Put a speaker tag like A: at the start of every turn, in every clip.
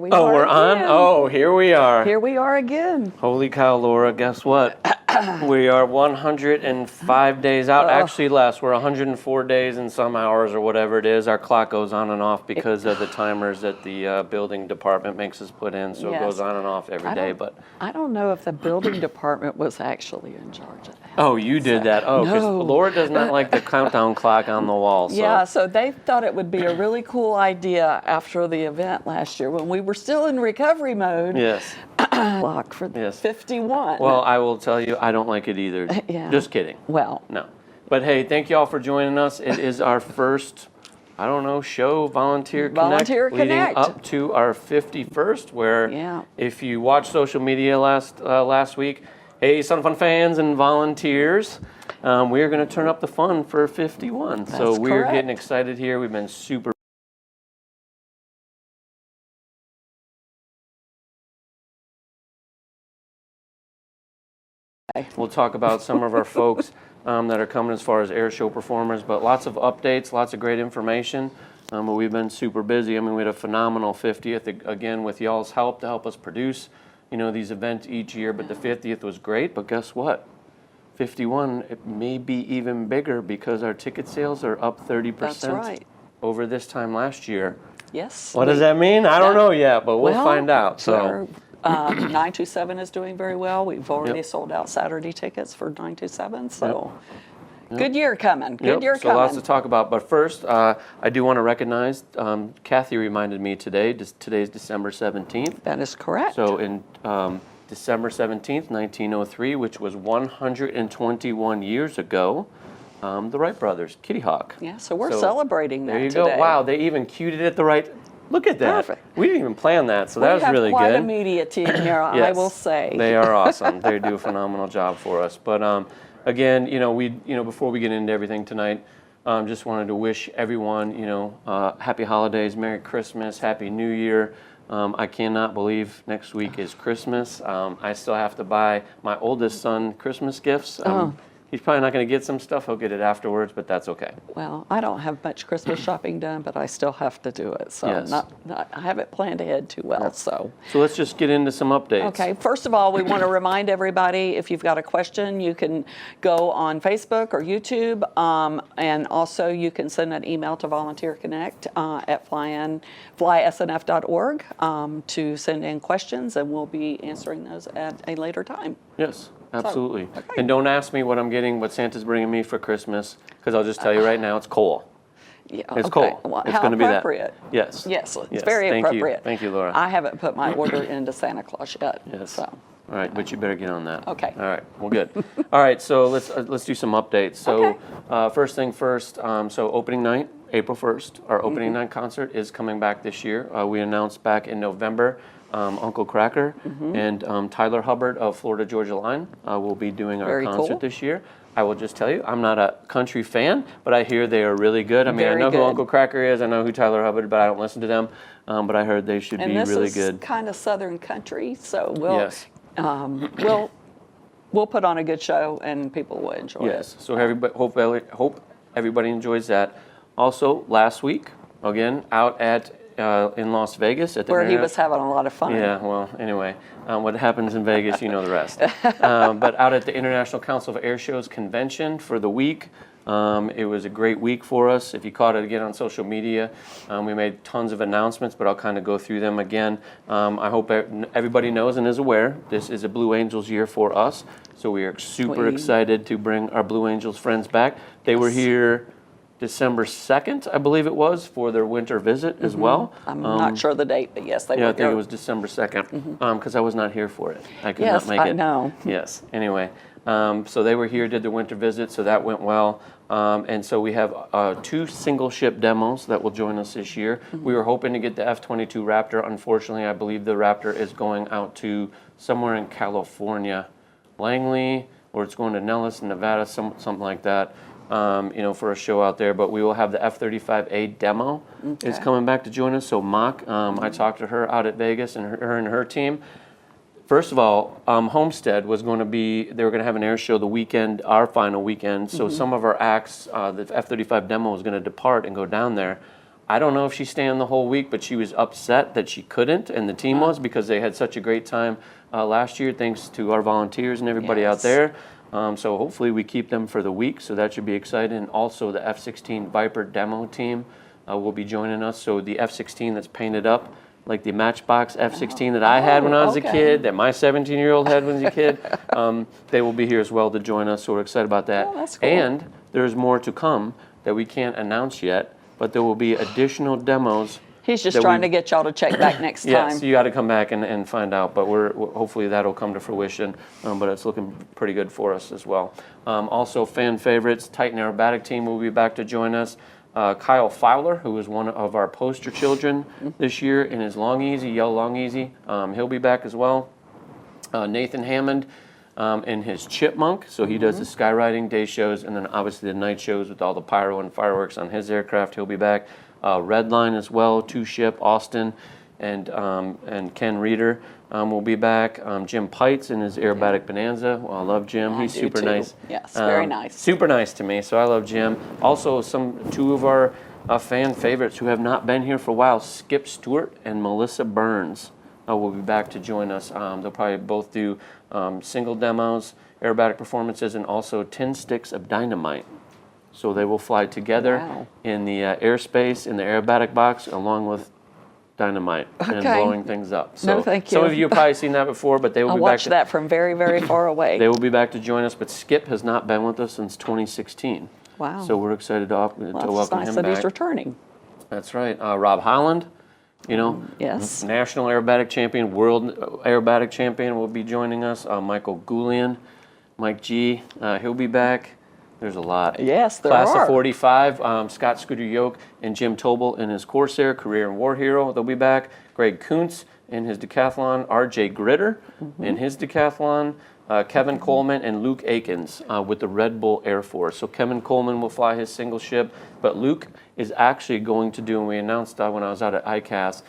A: we are
B: we're
A: again.
B: on? Oh, here we are.
A: Here we are again.
B: Holy cow, Laura, guess what? We are 105 days out. Actually less. We're 104 days and some hours or whatever it is. Our clock goes on and off because of the timers that the building department makes us put in. So it goes on and off every day. But
A: I don't know if the building department was actually in charge of that.
B: Oh, you did that. Oh, because
A: No.
B: Laura does not like the countdown clock on the wall. So.
A: Yeah, so they thought it would be a really cool idea after the event last year when we were still in recovery mode.
B: Yes.
A: Clock for 51.
B: Well, I will tell you, I don't like it either.
A: Yeah.
B: Just kidding.
A: Well.
B: No. But hey, thank you all for joining us. It is our first, show, Volunteer Connect, leading up to our 51st, where if you watch social media last week, hey, Sun Fun fans and volunteers, we are going to turn up the fun for 51. So we're getting excited here. We've been super We'll talk about some of our folks that are coming as far as air show performers, but lots of updates, lots of great information. But we've been super busy. I mean, we had a phenomenal 50th, again, with y'all's help to help us produce, these events each year. But the 50th was great, but guess what? 51, it may be even bigger because our ticket sales are up 30% over this time last year.
A: Yes.
B: What does that mean? I don't know yet, but we'll find out. So.
A: 927 is doing very well. We've already sold out Saturday tickets for 927, so good year coming. Good year coming.
B: So lots to talk about. But first, I do want to recognize, Kathy reminded me today, today's December 17th.
A: That is correct.
B: So in December 17th, 1903, which was 121 years ago, the Wright brothers, Kitty Hawk.
A: Yeah, so we're celebrating that
B: today.
A: There you
B: go. Wow, they even cued it at the right. Look at that.
A: Perfect.
B: We didn't even plan that, so that was really good.
A: We have quite a media team here, I will say.
B: They are awesome. They do a phenomenal job for us. But again, before we get into everything tonight, just wanted to wish everyone, happy holidays, Merry Christmas, Happy New Year. I cannot believe next week is Christmas. I still have to buy my oldest son Christmas gifts. He's probably not going to get some stuff. He'll get it afterwards, but that's okay.
A: Well, I don't have much Christmas shopping done, but I still have to do it. So I haven't planned ahead too well. So
B: let's just get into some updates.
A: Okay. First of all, we want to remind everybody, if you've got a question, you can go on Facebook or YouTube. And also you can send an email to Volunteer Connect at flysnf.org to send in questions, and we'll be answering those at a later time.
B: Yes. Absolutely. So, and don't ask me what Santa's bringing me for Christmas, because I'll just tell you right now, it's coal.
A: Yeah,
B: it's coal.
A: Well,
B: it's going to be that. Yes.
A: Yes, it's very appropriate.
B: Thank you, Laura.
A: I haven't put my order into Santa Claus yet.
B: Yes.
A: So.
B: All right, but you better get on that.
A: Okay.
B: All right. Well, good. All right. So let's do some updates. So first thing first. So opening night, April 1st, our opening night concert is coming back this year. We announced back in November. Uncle Cracker and Tyler Hubbard of Florida Georgia Line will be doing our concert this year. I will just tell you, I'm not a country fan, but I hear they are really good. I mean, I know who Uncle Cracker is, I know who Tyler Hubbard, but I don't listen to them. But I heard they should be really good.
A: And this is kind of Southern country, so we'll put on a good show and people will enjoy it.
B: Yes, so hope everybody enjoys that. Also, last week, again, out at in Las Vegas at the
A: where he was having a lot of fun.
B: Yeah, well, anyway, what happens in Vegas, you know the rest. But out at the International Council of Air Shows convention for the week, it was a great week for us. If you caught it again on social media, we made tons of announcements, but I'll kind of go through them again. I hope everybody knows and is aware this is a Blue Angels year for us, so we are super excited to bring our Blue Angels friends back. They were here December 2nd, I believe it was, for their winter visit as well.
A: I'm not sure the date, but yes, they were.
B: Yeah, I think it was December 2nd, because I was not here for it. I could not make it.
A: Yes, I know.
B: Yes, anyway. So they were here, did the winter visit, so that went well. And so we have 2 single ship demos that will join us this year. We were hoping to get the F-22 Raptor. Unfortunately, I believe the Raptor is going out to somewhere in California, Langley, or it's going to Nellis, Nevada, something like that. For a show out there, but we will have the F-35A demo is coming back to join us. So Mock, I talked to her out at Vegas and her team. First of all, Homestead was going to they were going to have an air show the weekend, our final weekend. So some of our acts, the F-35 demo was going to depart and go down there. I don't know if she's staying the whole week, but she was upset that she couldn't, and the team was, because they had such a great time last year, thanks to our volunteers and everybody out there. So hopefully we keep them for the week, so that should be exciting. And also the F-16 Viper demo team will be joining us. So the F-16 that's painted up like the Matchbox F-16 that I had when I was a kid, that my 17-year-old had when he was a kid, they will be here as well to join us, so we're excited about that.
A: Oh, that's cool.
B: And there's more to come that we can't announce yet, but there will be additional demos.
A: He's just trying to get y'all to check back next time.
B: Yes, you got to come back and find out, but we're hopefully that'll come to fruition, but it's looking pretty good for us as well. Also, fan favorites, Titan Aerobatic Team will be back to join us. Kyle Fowler, who was one of our poster children this year in his Long Easy, Yell Long Easy, he'll be back as well. Nathan Hammond in his Chipmunk, so he does the skywriting day shows, and then obviously the night shows with all the pyro and fireworks on his aircraft. He'll be back. Redline as well, Two Ship, Austin, and Ken Reeder will be back. Jim Pites in his Aerobatic Bonanza. Well, I love Jim. He's super nice.
A: Yes, very nice.
B: Super nice to me, so I love Jim. Also, two of our fan favorites who have not been here for a while, Skip Stewart and Melissa Burns, will be back to join us. They'll probably both do single demos, aerobatic performances, and also 10 sticks of dynamite. So they will fly together in the airspace, in the aerobatic box, along with dynamite and blowing things up. So
A: no, thank you.
B: Some of you have probably seen that before, but they will
A: I
B: be back.
A: watched that from very, very far away.
B: They will be back to join us, but Skip has not been with us since 2016.
A: Wow.
B: So we're excited to welcome him
A: nice that
B: back.
A: he's returning.
B: That's right. Rob Holland,
A: yes,
B: national aerobatic champion, world aerobatic champion, will be joining us. Michael Goulian, Mike G, he'll be back. There's a lot.
A: Yes, there
B: Class
A: are.
B: of 45, Scott Scooter Yoke and Jim Tobel in his Corsair, Career and War Hero, they'll be back. Greg Kuntz in his decathlon, RJ Gritter in his decathlon, Kevin Coleman and Luke Akins with the Red Bull Air Force. So Kevin Coleman will fly his single ship, but Luke is actually going to do, and we announced when I was out at ICAS,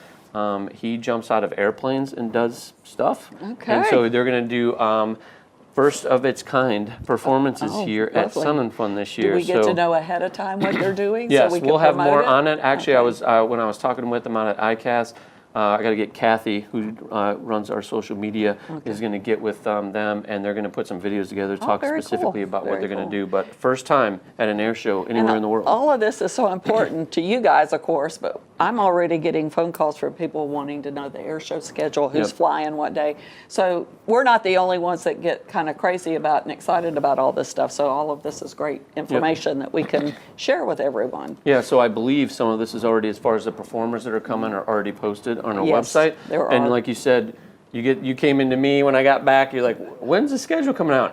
B: he jumps out of airplanes and does stuff.
A: Okay.
B: And so they're going to do first of its kind performances here at
A: lovely.
B: Sun and Fun this year.
A: Do we get to know ahead of time what they're doing?
B: Yes,
A: so we can
B: we'll have
A: promote
B: more
A: it?
B: on it. Actually, I was when I was talking with them out at ICAS, I got to get Kathy, who runs our social media, is going to get with them, and they're going to put some videos together to talk
A: very
B: specifically
A: cool.
B: about what
A: Very
B: they're going
A: cool.
B: to do. But first time at an air show anywhere in the world.
A: All of this is so important to you guys, of course, but I'm already getting phone calls from people wanting to know the air show schedule, who's flying what day. So we're not the only ones that get kind of crazy about and excited about all this stuff. So all of this is great information that we can share with everyone.
B: Yeah, so I believe some of this is already, as far as the performers that are coming, are already posted on our website.
A: There are.
B: And like you said, you came into me when I got back. You're like, when's the schedule coming out?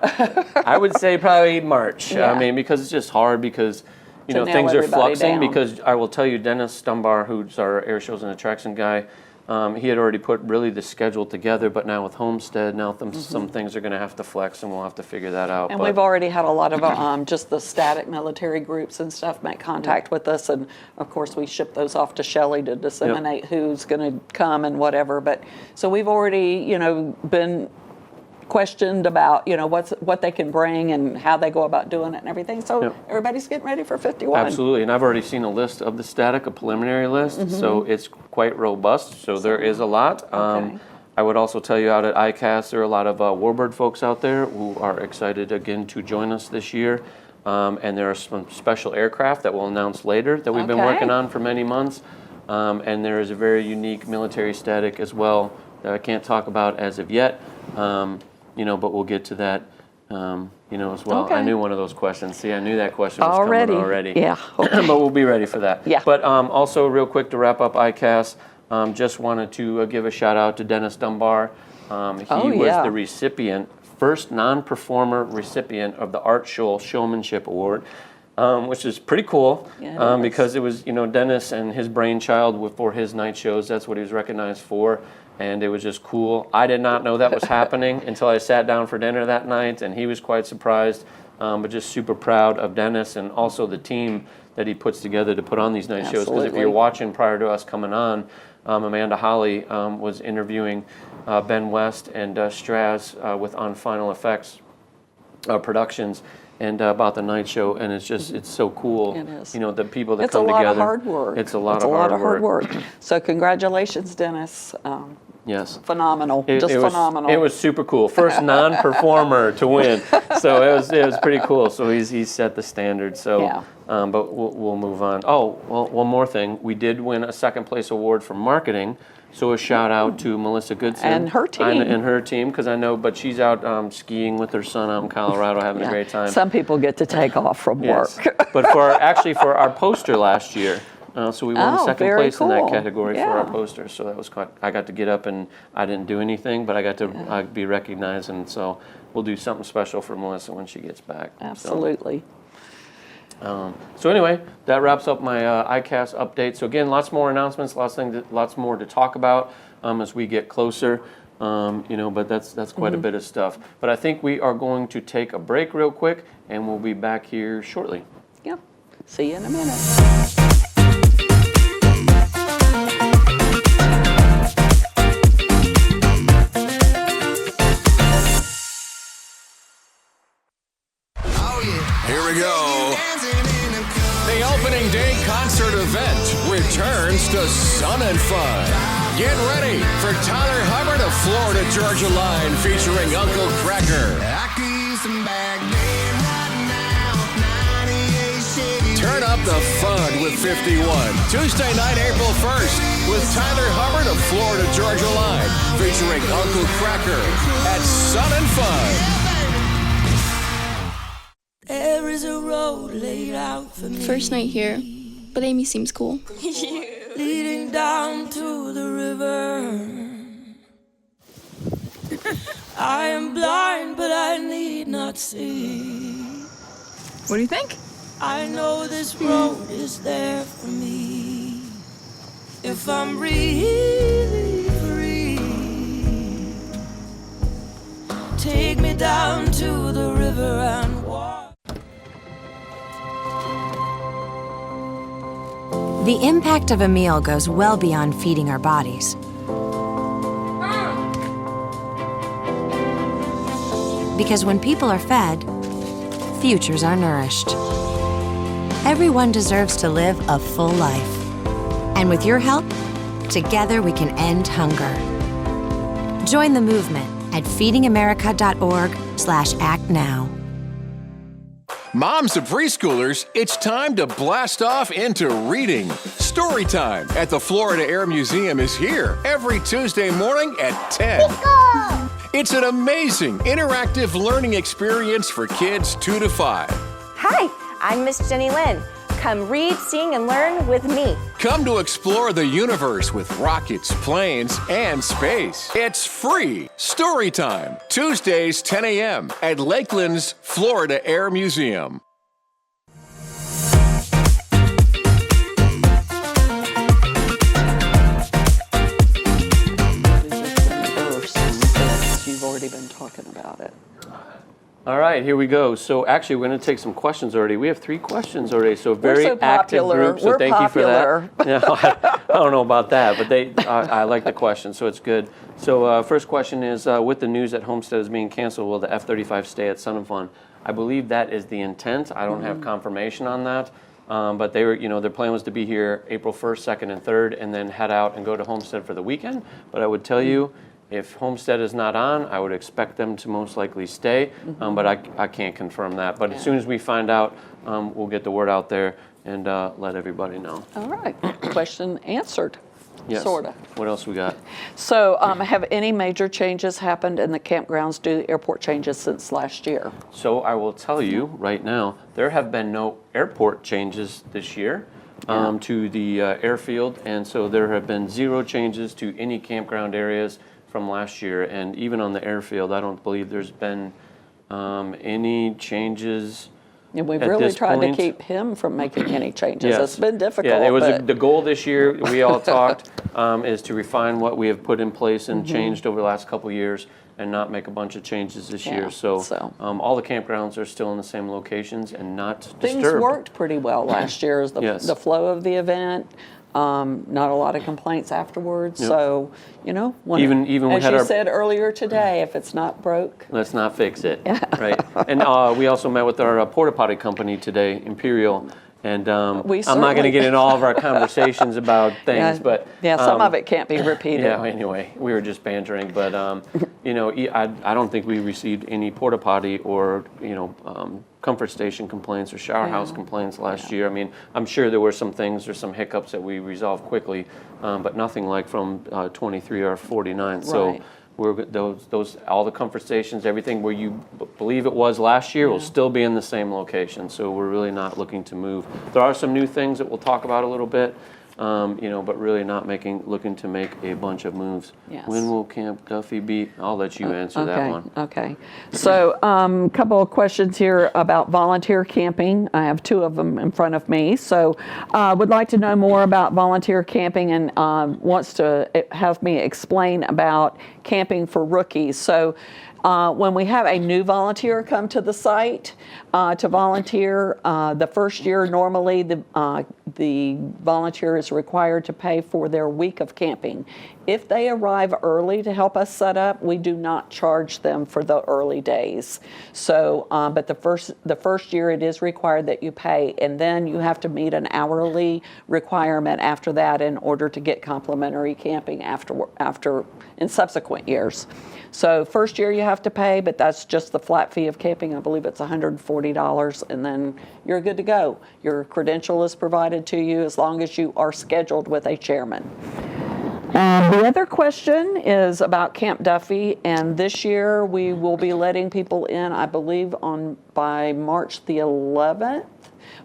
B: I would say probably March.
A: Yeah.
B: I mean, because it's just hard because
A: To nail
B: things are
A: everybody
B: fluxing.
A: down.
B: Because I will tell you, Dennis Dunbar, who's our air shows and attraction guy, he had already put really the schedule together, but now with Homestead, some things are going to have to flex, and we'll have to figure that out.
A: And
B: But
A: we've already had a lot of just the static military groups and stuff make contact with us, and of course we ship those off to Shelley to disseminate who's going to come and whatever. But so we've already been questioned about what they can bring and how they go about doing it and everything. So everybody's getting ready for 51.
B: Absolutely, and I've already seen a list of the static, a preliminary list, so it's quite robust. So there is a lot. I would also tell you out at ICAS, there are a lot of Warbird folks out there who are excited again to join us this year. And there are some special aircraft that we'll announce later that we've been working on for many months. And there is a very unique military static as well that I can't talk about as of yet. But we'll get to that, as well.
A: Okay.
B: I knew one of those questions. See, I knew that question was coming already.
A: Yeah.
B: But we'll be ready for that.
A: Yeah.
B: But also, real quick to wrap up ICAS, just wanted to give a shout out to Dennis Dunbar. He was the recipient, first non-performer recipient of the Art Scholl Showmanship Award, which is pretty cool because it was, Dennis and his brainchild for his night shows. That's what he was recognized for. And it was just cool. I did not know that was happening until I sat down for dinner that night, and he was quite surprised, but just super proud of Dennis and also the team that he puts together to put on these night shows. Because if you're watching prior to us coming on, Amanda Holly was interviewing Ben West and Straz with On Final Effects productions and about the night show, and it's so cool.
A: It is.
B: You know, the people that
A: It's
B: come
A: a lot
B: together.
A: of hard work.
B: It's a lot
A: It's
B: of
A: a lot of
B: hard
A: hard work. So congratulations, Dennis.
B: Yes.
A: Phenomenal. Just phenomenal.
B: It was super cool. First non-performer to win, so it was pretty cool. So he's set the standard. So,
A: Yeah.
B: But we'll move on. Oh, well, one more thing. We did win a second place award for marketing. So a shout out to Melissa Goodson
A: And her team.
B: and her team, because I know, but she's out skiing with her son out in Colorado, having a great time.
A: Some people get to take off from
B: Yes.
A: work.
B: But for our poster last year, so we won second
A: very
B: place in that
A: cool.
B: category for
A: Yeah.
B: our poster. So that was quite, I got to get up and I didn't do anything, but I got to be recognized, and so we'll do something special for Melissa when she gets back.
A: Absolutely.
B: So anyway, that wraps up my ICAST update. So again, lots more announcements, lots more to talk about as we get closer. But that's quite a bit of stuff. But I think we are going to take a break real quick, and we'll be back here shortly.
A: Yep. See you in a minute.
C: Here we go. The opening day concert event returns to Sun and Fun. Get ready for Tyler Hubbard of Florida Georgia Line featuring Uncle Cracker. Turn up the fun with 51. Tuesday night, April 1st, with Tyler Hubbard of Florida Georgia Line featuring Uncle Cracker at Sun and Fun.
D: There is a road laid out for me.
E: First night here, but Amy seems cool.
D: Leading down to the river. I am blind, but I need not see.
F: What do you think?
D: I know this road is there for me. If I'm really free, take me down to the river and walk.
G: The impact of a meal goes well beyond feeding our bodies. Because when people are fed, futures are nourished. Everyone deserves to live a full life. And with your help, together we can end hunger. Join the movement at feedingamerica.org/act now.
C: Moms of preschoolers, it's time to blast off into reading. Story time at the Florida Air Museum is here every Tuesday morning at 10. It's an amazing interactive learning experience for kids 2 to 5.
H: Hi, I'm Miss Jenny Lynn. Come read, sing, and learn with me.
C: Come to explore the universe with rockets, planes, and space. It's free. Story time, Tuesdays 10 a.m. at Lakeland's Florida Air Museum.
A: You've already been talking about it.
B: All right, here we go. So actually, we're going to take some questions already. We have 3 questions already, so very
A: so
B: active
A: popular.
B: group. So
A: We're
B: thank
A: popular.
B: you for that. Yeah, I don't know about that, but I like the question, so it's good. So first question is, with the news that Homestead is being canceled, will the F-35 stay at Sun and Fun? I believe that is the intent. I don't have confirmation on that, but they were, their plan was to be here April 1st, 2nd, and 3rd, and then head out and go to Homestead for the weekend. But I would tell you, if Homestead is not on, I would expect them to most likely stay, but I can't confirm that. But as soon as we find out, we'll get the word out there and let everybody know.
A: All right. Question answered.
B: Yes.
A: Sorta.
B: What else we got?
A: So have any major changes happened in the campgrounds due to airport changes since last year?
B: So I will tell you right now, there have been no airport changes this year to the airfield, and so there have been 0 changes to any campground areas from last year, and even on the airfield, I don't believe there's been any changes.
A: And we've
B: at
A: really
B: this
A: tried
B: point.
A: to keep him from making any changes.
B: Yes.
A: It's been difficult.
B: Yeah, it was
A: but
B: the goal this year. We all talked is to refine what we have put in place and changed over the last couple of years, and not make a bunch of changes this year. So all the campgrounds are still in the same locations and not
A: things
B: disturbed.
A: worked pretty well last year. As the
B: Yes.
A: the flow of the event, Not a lot of complaints afterwards.
B: Yep.
A: So, when
B: Even we
A: as
B: had
A: you
B: our-
A: said earlier today, if it's not broke,
B: Let's not fix it, right? And we also met with our porta potty company today, Imperial, and I'm not going
A: certainly-
B: to get into all of our conversations about things, but
A: some of it can't be repeated.
B: yeah. Anyway, we were just bantering, but I don't think we received any porta potty or comfort station complaints or shower house complaints last year. I mean, I'm sure there were some things or some hiccups that we resolved quickly, but nothing like from 23 or 49. So.
A: Right.
B: Those all the comfort stations, everything where you believe it was last year will still be in the same location. So we're really not looking to move. There are some new things that we'll talk about a little bit, but really not looking to make a bunch of moves.
A: Yes.
B: When will Camp Duffy be? I'll let you answer that one.
A: Okay. So, a couple of questions here about volunteer camping. I have two of them in front of me. So, would like to know more about volunteer camping and wants to have me explain about camping for rookies. So, when we have a new volunteer come to the site to volunteer, the first year normally the volunteer is required to pay for their week of camping. If they arrive early to help us set up, we do not charge them for the early days. So, but the first year it is required that you pay, and then you have to meet an hourly requirement after that in order to get complimentary camping after in subsequent years. So first year you have to pay, but that's just the flat fee of camping. I believe it's $140, and then you're good to go. Your credential is provided to you as long as you are scheduled with a chairman. The other question is about Camp Duffy, and this year we will be letting people in, I believe, by March the 11th.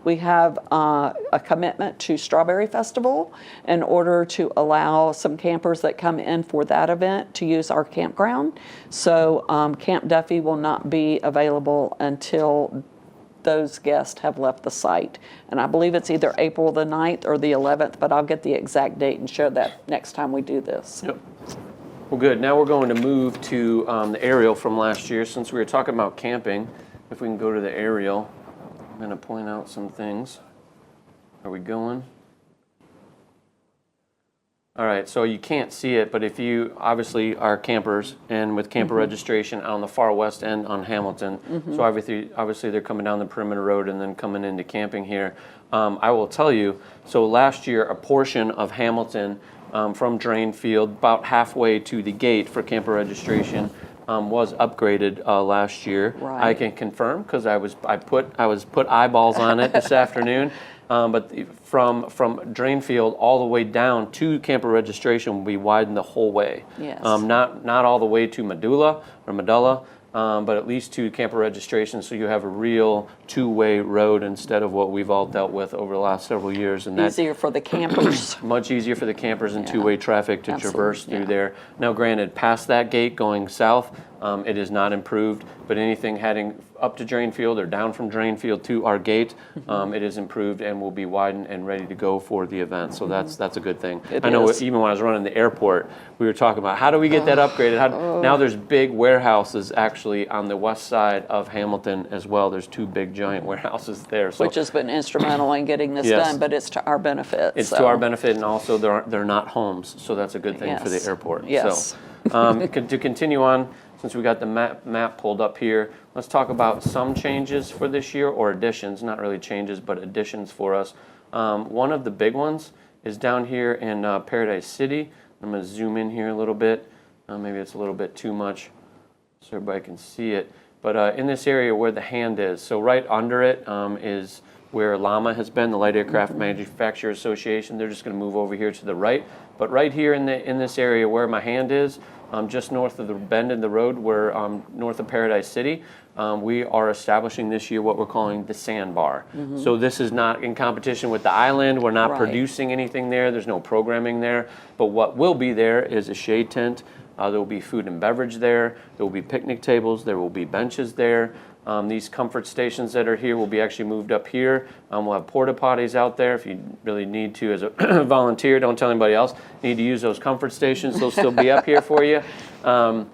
A: We have a commitment to Strawberry Festival in order to allow some campers that come in for that event to use our campground. So Camp Duffy will not be available until those guests have left the site. And I believe it's either April the 9th or the 11th, but I'll get the exact date and share that next time we do this.
B: Yep. Well, good. Now we're going to move to the aerial from last year. Since we were talking about camping, if we can go to the aerial, I'm going to point out some things. Are we going? All right, so you can't see it, but if you obviously are campers and with camper registration on the far west end on Hamilton, so obviously they're coming down the perimeter road and then coming into camping here. I will tell you, so last year a portion of Hamilton from Drain Field, about halfway to the gate for camper registration, was upgraded last year.
A: Right.
B: I can confirm because I was put eyeballs on it this afternoon. But from Drain Field all the way down to camper registration will be widened the whole way.
A: Yes.
B: Not all the way to Medulla, but at least to camper registration, so you have a real two-way road instead of what we've all dealt with over the last several years. And that's
A: Easier for the campers.
B: much easier for the campers and two-way traffic to
A: Absolutely,
B: traverse through
A: yeah.
B: there. Now, granted, past that gate going south, it is not improved, but anything heading up to Drain Field or down from Drain Field to our gate, it is improved and will be widened and ready to go for the event. So that's a good thing.
A: It
B: I know
A: is.
B: even when I was running the airport, we were talking about how do we get that upgraded? Now there's big warehouses actually on the west side of Hamilton as well. There's two big giant warehouses there. So
A: Which has been instrumental in getting this
B: Yes.
A: done, but it's to our benefit.
B: it's
A: so.
B: to our benefit, and also they're not homes, so that's a good thing for the
A: Yes.
B: airport.
A: Yes.
B: So, to continue on, since we got the map pulled up here, let's talk about some changes for this year, or additions, not really changes, but additions for us. One of the big ones is down here in Paradise City. I'm going to zoom in here a little bit. Maybe it's a little bit too much so everybody can see it. But in this area where the hand is, so right under it is where LAMA has been, the Light Aircraft Manufacturers Association. They're just going to move over here to the right. But right here in this area where my hand is, just north of the bend in the road, where north of Paradise City, we are establishing this year what we're calling the Sandbar. So this is not in competition with the island. We're not
A: Right.
B: producing anything there. There's no programming there. But what will be there is a shade tent. There will be food and beverage there. There will be picnic tables. There will be benches there. These comfort stations that are here will be actually moved up here. We'll have porta potties out there if you really need to as a volunteer. Don't tell anybody else. You need to use those comfort stations. They'll still be up here for you. And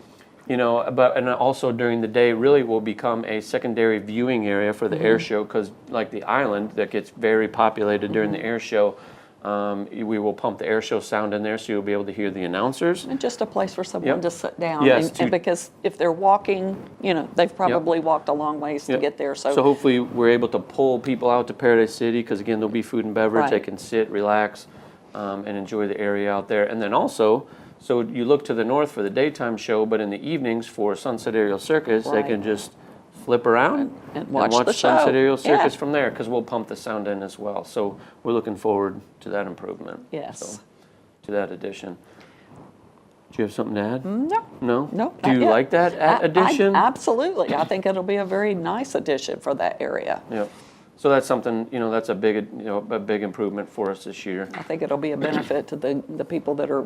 B: also during the day really will become a secondary viewing area for the air show, because like the island that gets very populated during the air show, We will pump the air show sound in there so you'll be able to hear the announcers.
A: And just a place for someone
B: Yep.
A: to sit down.
B: Yes,
A: And because if they're walking, they've probably walked a long ways to
B: Yep.
A: get there.
B: So hopefully we're able to pull people out to Paradise City because again there'll be food and beverage. They
A: Right.
B: can sit, relax, and enjoy the area out there. And then also, so you look to the north for the daytime show, but in the evenings for Sunset Aerial Circus, they
A: Right.
B: can just flip around
A: And watch the
B: Sunset
A: show.
B: Aerial Circus
A: Yeah.
B: from there because we'll pump the sound in as well. So we're looking forward to that improvement.
A: Yes.
B: So, to that addition. Do you have something to add?
A: No.
B: No?
A: No.
B: Do
A: not
B: you
A: yet.
B: like that addition?
A: Absolutely. I think it'll be a very nice addition for that area.
B: Yeah. So that's something, that's a big improvement for us this year.
A: I think it'll be a benefit to the people that are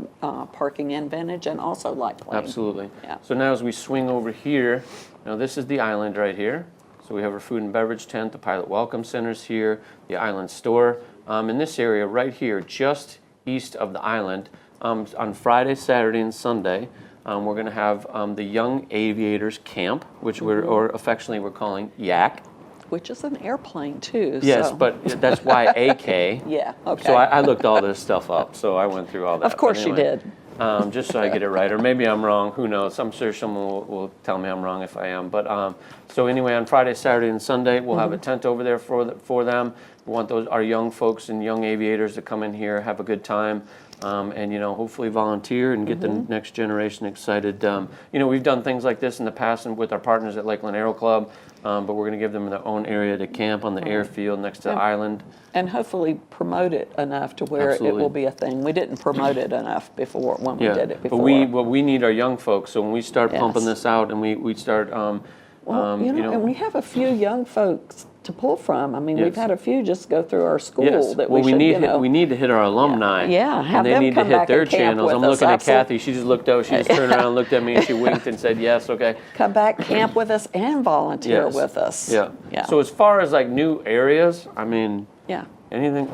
A: parking in Vintage and also Light Plain.
B: Absolutely.
A: Yeah.
B: So now as we swing over here, now this is the island right here. So we have our food and beverage tent, the Pilot Welcome Center's here, the island store. In this area right here, just east of the island, on Friday, Saturday, and Sunday, we're going to have the Young Aviators Camp, which or affectionately we're calling YAC.
A: Which is an airplane too.
B: Yes,
A: so.
B: but that's YAK.
A: Yeah, okay.
B: So I looked all this stuff up, so I went through all that.
A: Of course
B: But
A: you
B: anyway,
A: did.
B: just so I get it right, or maybe I'm wrong. Who knows? I'm sure someone will tell me I'm wrong if I am. But so anyway, on Friday, Saturday, and Sunday, we'll have a tent over there for them. We want our young folks and young aviators to come in here, have a good time, and hopefully volunteer and get the next generation excited. We've done things like this in the past and with our partners at Lakeland Aero Club, but we're going to give them their own area to camp on the airfield next to the island.
A: And hopefully promote it enough to where
B: Absolutely.
A: it will be a thing. We didn't promote it enough before when we did it before.
B: But we need our young folks. So when we start pumping
A: Yes.
B: this out and we start,
A: and we have a few young folks to pull from. I mean, we've
B: Yes.
A: had a few just go through our school
B: yes.
A: that
B: Well,
A: we should,
B: we need to hit our alumni.
A: Yeah, have
B: and they
A: them
B: need
A: come
B: to hit
A: back
B: their
A: and camp
B: channels.
A: with
B: I'm
A: us,
B: looking at
A: absolutely.
B: Kathy. She just looked out. She just turned around and looked at me and she winked and said, "Yes, okay."
A: come back, camp with us, and volunteer
B: Yes.
A: with us.
B: Yeah.
A: Yeah.
B: So as far as like new areas, I mean,
A: yeah.
B: anything.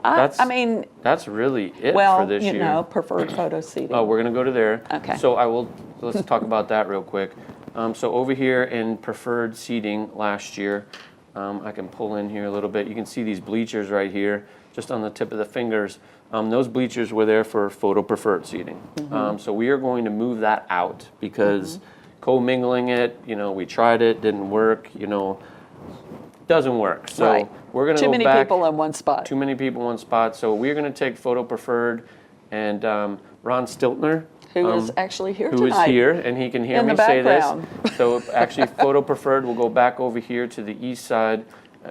A: I mean,
B: That's really it
A: well,
B: for this year.
A: preferred photo seating.
B: Oh, we're going to go to there.
A: Okay.
B: So let's talk about that real quick. So over here in preferred seating last year, I can pull in here a little bit. You can see these bleachers right here, just on the tip of the fingers. Those bleachers were there for photo preferred seating. So we are going to move that out because co-mingling it, we tried it, didn't work, doesn't work. So
A: Right.
B: we're going to
A: Too
B: go
A: many
B: back.
A: people in one spot.
B: Too many people in one spot. So we're going to take photo preferred, and Ron Stiltner,
A: Who is actually here
B: who is
A: tonight.
B: here, and he can hear
A: in
B: me
A: the
B: say
A: background.
B: this. So actually, photo preferred will go back over here to the east side,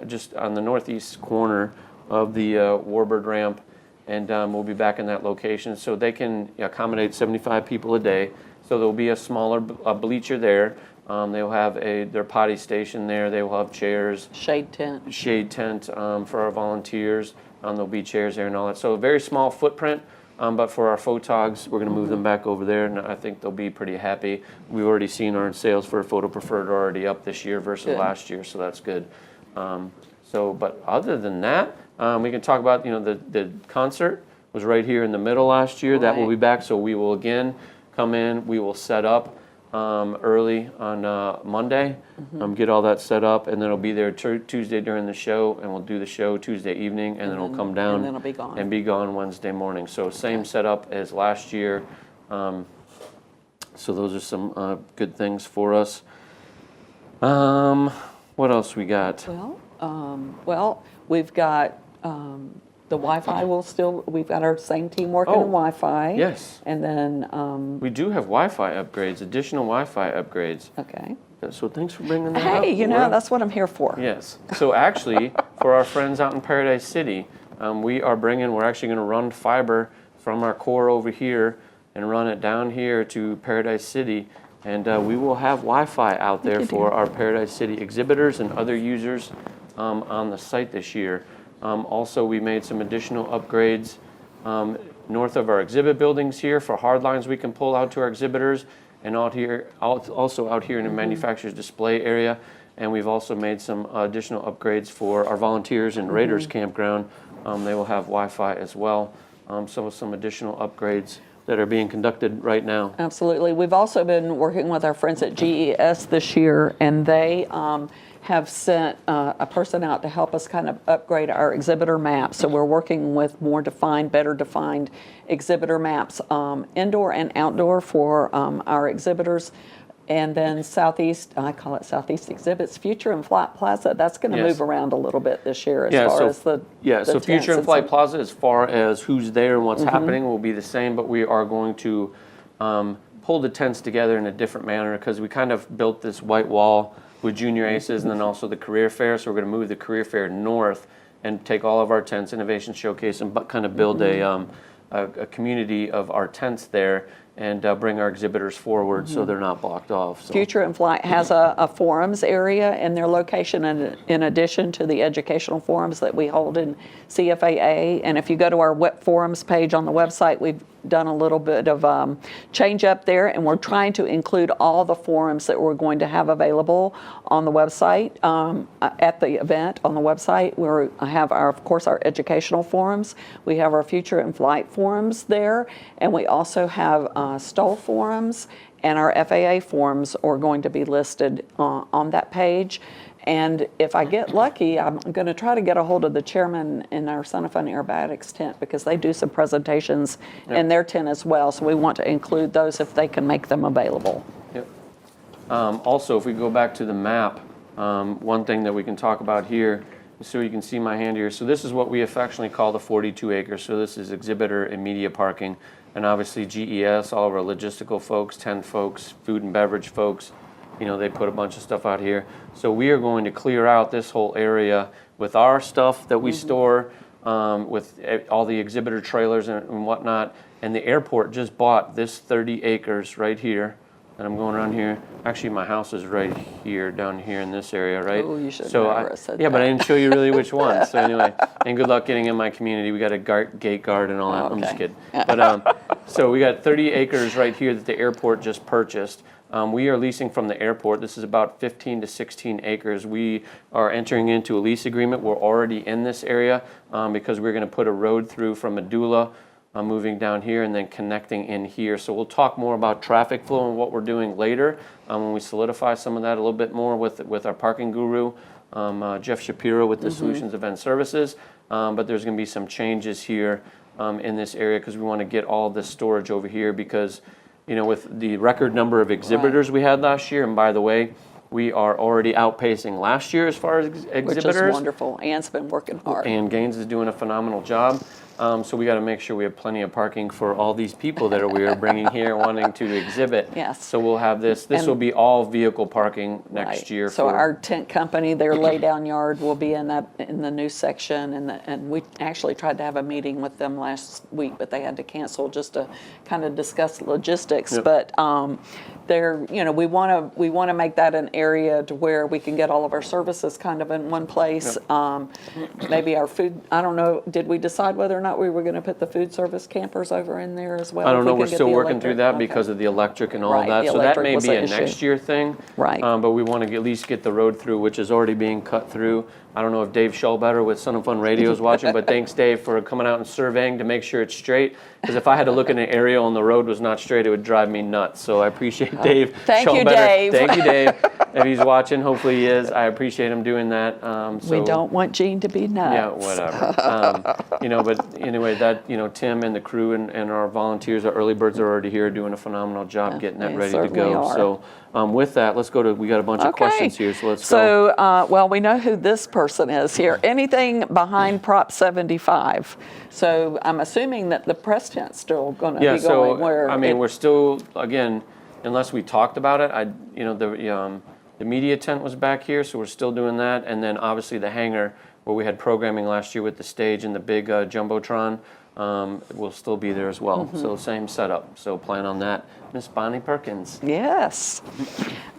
B: just on the northeast corner of the Warbird ramp, and we'll be back in that location. So they can accommodate 75 people a day. So there'll be a smaller bleacher there. They'll have their potty station there. They will have chairs,
A: Shade tent.
B: for our volunteers. There'll be chairs there and all that. So a very small footprint, but for our photogs, we're going to move them back over there, and I think they'll be pretty happy. We've already seen our sales for photo preferred are already up this year versus
A: Good.
B: last year, so that's good. But other than that, we can talk about the concert was right here in the middle last year. That will be
A: Right.
B: back, so we will again come in. We will set up early on Monday, get all that set up, and then it'll be there Tuesday during the show, and we'll do the show Tuesday evening, and then it'll come down
A: and then it'll be gone.
B: and be gone Wednesday morning. So same setup as last year. So those are some good things for us. What else we got?
A: Well, we've got the Wi-Fi we've got our same team working
B: Oh,
A: on Wi-Fi.
B: yes.
A: And then,
B: We do have Wi-Fi upgrades, additional Wi-Fi upgrades.
A: okay.
B: So thanks for bringing that up.
A: Hey,
B: Laura.
A: that's what I'm here for.
B: Yes. So actually, for our friends out in Paradise City, we're actually going to run fiber from our core over here and run it down here to Paradise City. And we will have Wi-Fi out there for our Paradise City exhibitors and other users on the site this year. Also, we made some additional upgrades north of our exhibit buildings here for hard lines we can pull out to our exhibitors, and also out here in the manufacturer's display area. And we've also made some additional upgrades for our volunteers in Raiders Campground. They will have Wi-Fi as well. So some additional upgrades. that are being conducted right now.
A: Absolutely. We've also been working with our friends at GES this year, and they have sent a person out to help us kind of upgrade our exhibitor maps. So we're working with more defined, better defined exhibitor maps, indoor and outdoor for our exhibitors. And then Southeast, I call it Southeast Exhibits, Future and Flight Plaza, that's going to
B: Yes.
A: move around a little bit this year as
B: Yeah,
A: far
B: so-
A: as the
B: So
A: tents
B: Future and
A: and
B: Flight
A: some-
B: Plaza, as far as who's there and what's happening, will be the same, but we are going to pull the tents together in a different manner because we kind of built this white wall with Junior Aces and then also the Career Fair. So we're going to move the Career Fair north and take all of our tents, Innovation Showcase, and kind of build a community of our tents there and bring our exhibitors forward so they're not blocked off. So.
A: Future and Flight has a forums area in their location in addition to the educational forums that we hold in CFAA. And if you go to our web forums page on the website, we've done a little bit of change up there, and we're trying to include all the forums that we're going to have available on the website at the event on the website. We have of course our educational forums. We have our Future and Flight forums there, and we also have STOL forums, and our FAA forums are going to be listed on that page. And if I get lucky, I'm going to try to get a hold of the chairman in our Son of Fun Aerobatics tent because they do some presentations in their tent as well. So we want to include those if they can make them available.
B: Yep. Also, if we go back to the map, one thing that we can talk about here, so you can see my hand here. So this is what we affectionately call the 42 acres. So this is exhibitor and media parking. And obviously GES, all of our logistical folks, tent folks, food and beverage folks, you know, they put a bunch of stuff out here. So we are going to clear out this whole area with our stuff that we store, with all the exhibitor trailers and whatnot. And the airport just bought this 30 acres right here. And I'm going around here. Actually, my house is right here, down here in this area, right?
A: Oh, you should
B: so
A: never have said
B: yeah, but I
A: that.
B: didn't show you really which one. So anyway, and good luck getting in my community. We got a gate guard and all that. I'm just
A: Okay.
B: kidding. But so we got 30 acres right here that the airport just purchased. We are leasing from the airport. This is about 15 to 16 acres. We are entering into a lease agreement. We're already in this area because we're going to put a road through from Medulla, moving down here and then connecting in here. So we'll talk more about traffic flow and what we're doing later when we solidify some of that a little bit more with our parking guru, Jeff Shapiro with the Solutions Event Services. But there's going to be some changes here in this area because we want to get all this storage over here because, you know, with the record number of exhibitors we had last year, and by the way, we are already outpacing last year as far as exhibitors.
A: Which is wonderful. Anne's been working hard.
B: And Gaines is doing a phenomenal job. So we got to make sure we have plenty of parking for all these people that we are bringing here wanting to exhibit.
A: Yes.
B: So we'll have this. This will be all vehicle parking next
A: Right.
B: year.
A: So our tent company, their laydown yard will be in the new section, and we actually tried to have a meeting with them last week, but they had to cancel just to kind of discuss logistics.
B: Yep.
A: But they're, you know, we want to make that an area to where we can get all of our services kind of in one place.
B: Yep.
A: Maybe our food. I don't know. Did we decide whether or not we were going to put the food service campers over in there as well?
B: I don't
A: if
B: know.
A: we
B: We're
A: could get
B: still
A: the
B: working through that
A: electric?
B: because of the electric and all
A: Right,
B: that.
A: the
B: So that
A: electric
B: may
A: was
B: be
A: an
B: a
A: issue.
B: next year thing.
A: Right.
B: But we want to at least get the road through, which is already being cut through. I don't know if Dave Schellbetter with Son of Fun Radio is watching, but thanks, Dave, for coming out and surveying to make sure it's straight. Because if I had to look at an aerial and the road was not straight, it would drive me nuts. So I appreciate Dave
A: Thank you,
B: Schellbetter.
A: Dave.
B: Thank you, Dave. If he's watching, hopefully he is. I appreciate him doing that.
A: We don't want Gene to be nuts.
B: Yeah, whatever. You know, but anyway, that, you know, Tim and the crew and our volunteers, our early birds are already here doing a phenomenal job getting that
A: they
B: ready to
A: certainly
B: go.
A: are.
B: So with that, let's go to, we got a bunch of questions here, so let's go.
A: So, well, we know who this person is here. Anything behind Prop 75? So I'm assuming that the press tent's still going to
B: Yeah,
A: be going where.
B: I mean, we're still, again, unless we talked about it, you know, the media tent was back here, so we're still doing that. And then obviously the hangar where we had programming last year with the stage and the big Jumbotron will still be there as well. So same setup. So plan on that. Miss Bonnie Perkins.
A: Yes.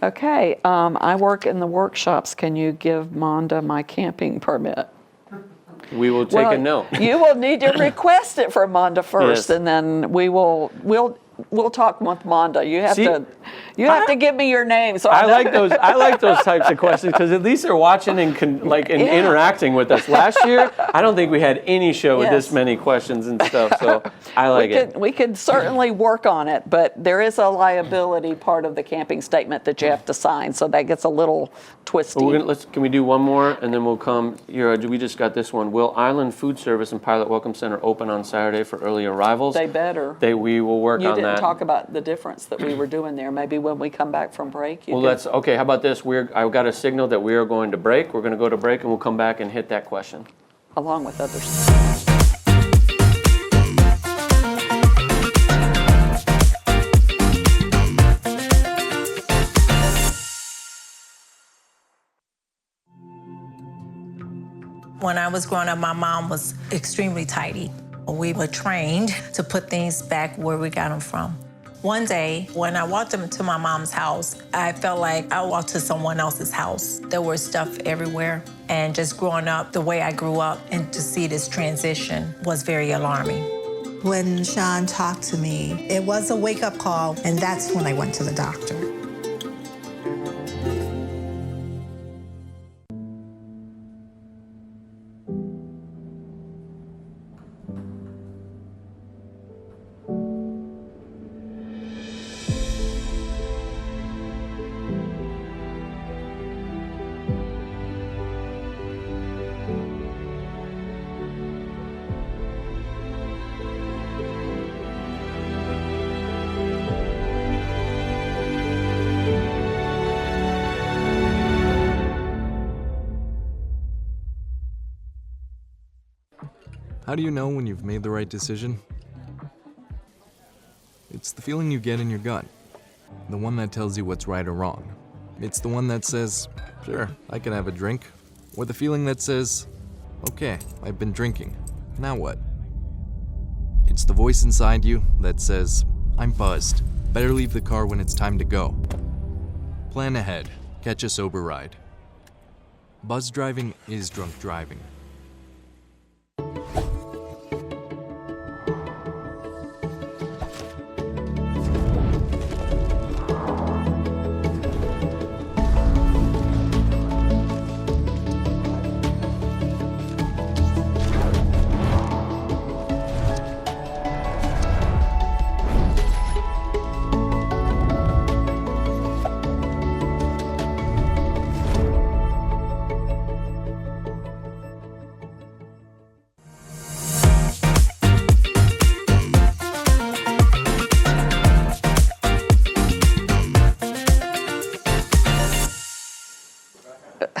A: Okay. I work in the workshops. Can you give Monda my camping permit?
B: We will take a note.
A: You will need to request it from Monda first,
B: Yes.
A: and then we'll we'll talk with Monda. You have
B: See,
A: to give me your name. So
B: I like those. I like those types of questions because at least they're watching and interacting with us. Last year, I don't think we had any show with this many questions and stuff. So I like it.
A: We could certainly work on it, but there is a liability part of the camping statement that you have to sign, so that gets a little twisty.
B: Well, can we do one more and then we'll come here? We just got this one. Will Island Food Service and Pilot Welcome Center open on Saturday for early arrivals?
A: They better.
B: We will work on that.
A: You didn't talk about the difference that we were doing there. Maybe when we come back from break.
B: That's okay. How about this? I've got a signal that we are going to break. We're going to go to break and we'll come back and hit that question.
A: Along with others.
I: When I was growing up, my mom was extremely tidy. We were trained to put things back where we got them from. One day, when I walked into my mom's house, I felt like I walked to someone else's house. There was stuff everywhere. And just growing up the way I grew up and to see this transition was very alarming.
J: When Sean talked to me, it was a wake-up call, and that's when I went to the doctor.
K: How do you know when you've made the right decision? It's the feeling you get in your gut. The one that tells you what's right or wrong. It's the one that says, sure, I can have a drink. Or the feeling that says, okay, I've been drinking. Now what? It's the voice inside you that says, I'm buzzed. Better leave the car when it's time to go. Plan ahead. Catch a sober ride. Buzz driving is drunk driving.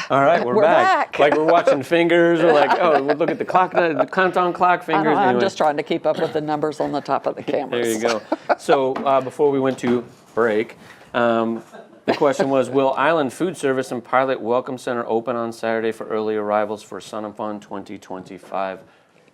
B: All right, we're back. Like we're watching fingers. We're like, oh, we'll look at the clock, the countdown clock fingers.
A: I'm just trying to keep up with the numbers on the top of the cameras.
B: There you go. So before we went to break, the question was, will Island Food Service and Pilot Welcome Center open on Saturday for early arrivals for Sun and Fun 2025?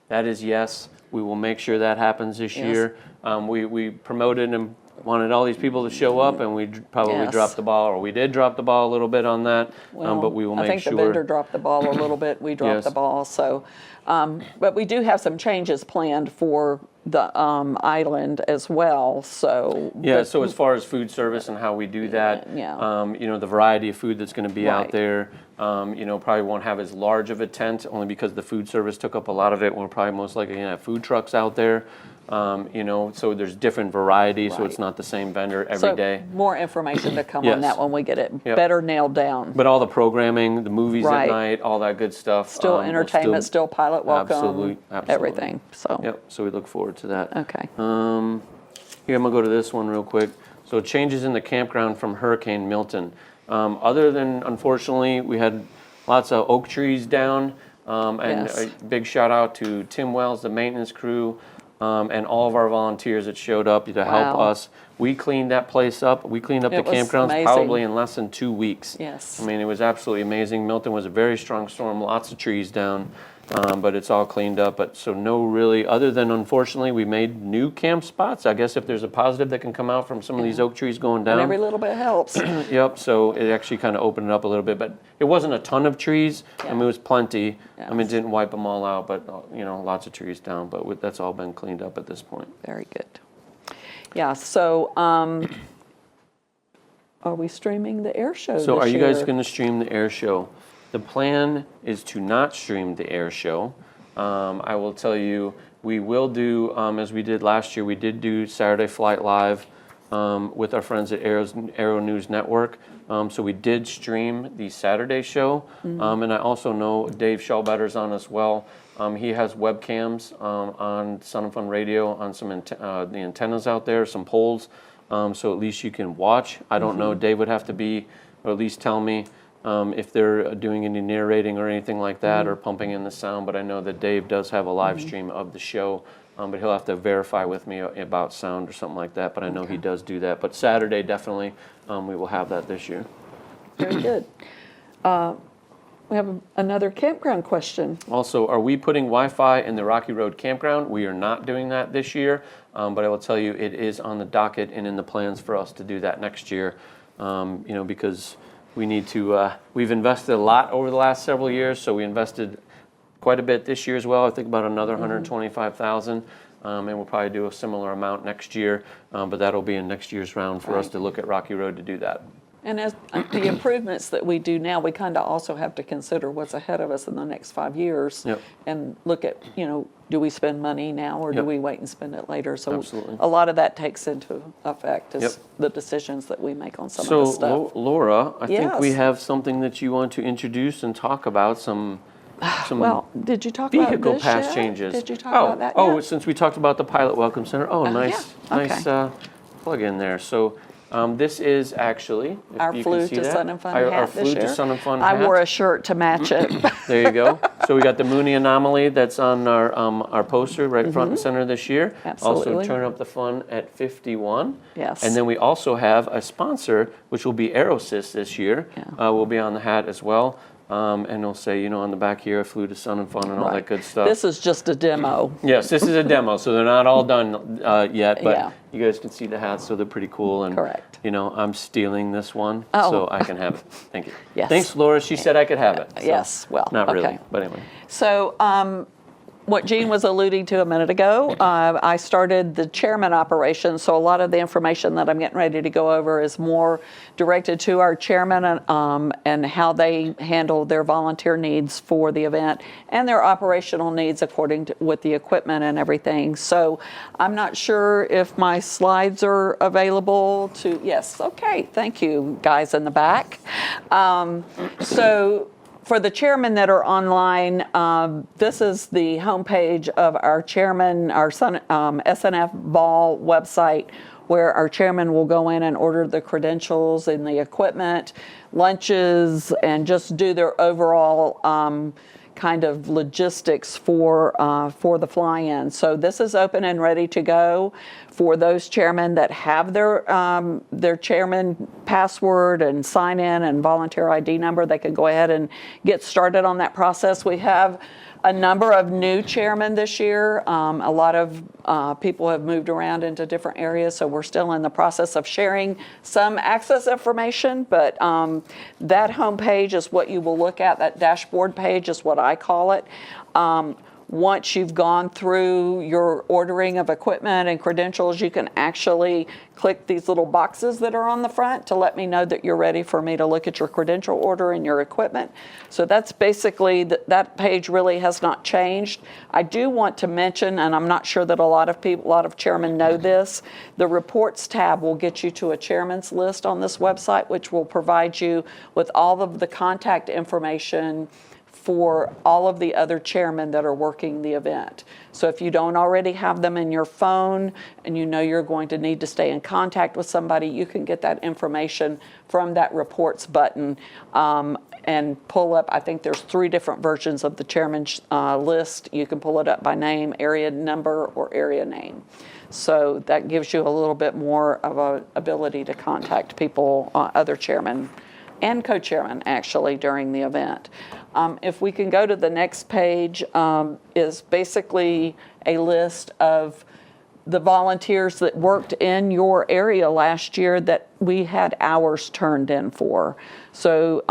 B: That is yes. We will make sure that happens this year. We promoted and wanted all these people to show up, and we probably dropped the ball, or we did drop the ball a little bit on that, but we will make sure.
A: I think the vendor dropped the ball a little bit. We dropped the ball. So, but we do have some changes planned for the island as well. So
B: so as far as food service and how we do that, the variety of food that's going to be out there, probably won't have as large of a tent, only because the food service took up a lot of it. We're probably most likely going to have food trucks out there. So there's different varieties, so it's not the same vendor every day.
A: More information to come on that when we get it better nailed down.
B: But all the programming, the movies at night, all that good stuff.
A: Still entertainment, still pilot welcome.
B: Absolutely.
A: Everything.
B: So we look forward to that.
A: Okay.
B: Here, I'm going to go to this one real quick. So changes in the campground from Hurricane Milton. Other than, unfortunately, we had lots of oak trees down. And a big shout out to Tim Wells, the maintenance crew, and all of our volunteers that showed up to help us. We cleaned that place up. We cleaned up the campgrounds probably in less than 2 weeks.
A: Yes.
B: I mean, it was absolutely amazing. Milton was a very strong storm, lots of trees down, but it's all cleaned up. But so no really, other than unfortunately we made new camp spots. I guess if there's a positive that can come out from some of these oak trees going down.
A: And every little bit helps.
B: So it actually kind of opened it up a little bit, but it wasn't a ton of trees. I mean, it was plenty. I mean, it didn't wipe them all out, but lots of trees down. But that's all been cleaned up at this point.
A: Very good. Yeah, so are we streaming the air show
B: So
A: this
B: are you guys
A: year?
B: going to stream the air show? The plan is to not stream the air show. I will tell you, we will do, as we did last year, we did do Saturday Flight Live with our friends at Aero News Network. So we did stream the Saturday show. And I also know Dave Schallbetter's on as well. He has webcams on Sun and Fun Radio on some the antennas out there, some poles. So at least you can watch. I don't know, Dave would have to be, or at least tell me if they're doing any narrating or anything like that or pumping in the sound, but I know that Dave does have a live stream of the show, but he'll have to verify with me about sound or something like that, but I know he does do that. But Saturday, definitely, we will have that this year.
A: Very good. We have another campground question.
B: Also, are we putting Wi-Fi in the Rocky Road campground? We are not doing that this year, but I will tell you it is on the docket and in the plans for us to do that next year, because we need to, we've invested a lot over the last several years, so we invested quite a bit this year as well. I think about another $125,000, and we'll probably do a similar amount next year, but that'll be in next year's round for us to look at Rocky Road to do that.
A: And as the improvements that we do now, we kind of also have to consider what's ahead of us in the next 5 years and look at, do we spend money now or do we wait and spend it later? So
B: Absolutely.
A: a lot of that takes into effect is the decisions that we make on some of the stuff.
B: So, Laura, I think we
A: Yes.
B: have something that you want to introduce and talk about, some
A: Well, did you talk about
B: vehicle
A: this
B: pass
A: yet?
B: changes.
A: Did you talk about that
B: Oh,
A: yet?
B: since we talked about the Pilot Welcome Center. Oh, nice,
A: yeah. Okay.
B: nice plug in there. So this is actually, if
A: Our
B: you
A: Flew
B: can see
A: to
B: that,
A: Sun and Fun
B: our
A: hat
B: Flew
A: this
B: to
A: year.
B: Sun and Fun
A: I
B: hat.
A: wore a shirt to match it.
B: There you go. So we got the Mooney Anomaly that's on our poster right front and center this year.
A: Absolutely.
B: Also Turn Up the Fun at 51.
A: Yes.
B: And then we also have a sponsor, which will be Aerosys this year. Will be on the hat as well. And it'll say, on the back here, I flew to Sun and Fun and all that good stuff.
A: This is just a demo.
B: Yes, this is a demo, so they're not all done yet, but
A: Yeah.
B: you guys can see the hats, so they're pretty cool. And,
A: Correct.
B: I'm stealing this one,
A: Oh.
B: so I can have it. Thank you.
A: Yes.
B: Thanks, Laura. She said I could have it. So
A: Yes, well,
B: not really,
A: okay.
B: but anyway.
A: So what Jean was alluding to a minute ago, I started the chairman operation, so a lot of the information that I'm getting ready to go over is more directed to our chairman and how they handle their volunteer needs for the event and their operational needs according to with the equipment and everything. So I'm not sure if my slides are available to, yes, okay, thank you guys in the back. So for the chairmen that are online, this is the homepage of our chairman, our SNF Ball website, where our chairman will go in and order the credentials and the equipment, lunches, and just do their overall kind of logistics for the fly-in. So this is open and ready to go for those chairmen that have their chairman password and sign in and volunteer ID number. They can go ahead and get started on that process. We have a number of new chairmen this year. A lot of people have moved around into different areas, so we're still in the process of sharing some access information, but that homepage is what you will look at. That dashboard page is what I call it. Once you've gone through your ordering of equipment and credentials, you can actually click these little boxes that are on the front to let me know that you're ready for me to look at your credential order and your equipment. So that's basically, that page really has not changed. I do want to mention, and I'm not sure that a lot of chairmen know this, the reports tab will get you to a chairman's list on this website, which will provide you with all of the contact information for all of the other chairmen that are working the event. So if you don't already have them in your phone and you know you're going to need to stay in contact with somebody, you can get that information from that reports button and pull up. I think there's 3 different versions of the chairman's list. You can pull it up by name, area number, or area name. So that gives you a little bit more of an ability to contact people, other chairmen and co-chairman actually during the event. If we can go to the next page, is basically a list of the volunteers that worked in your area last year that we had hours turned in for. So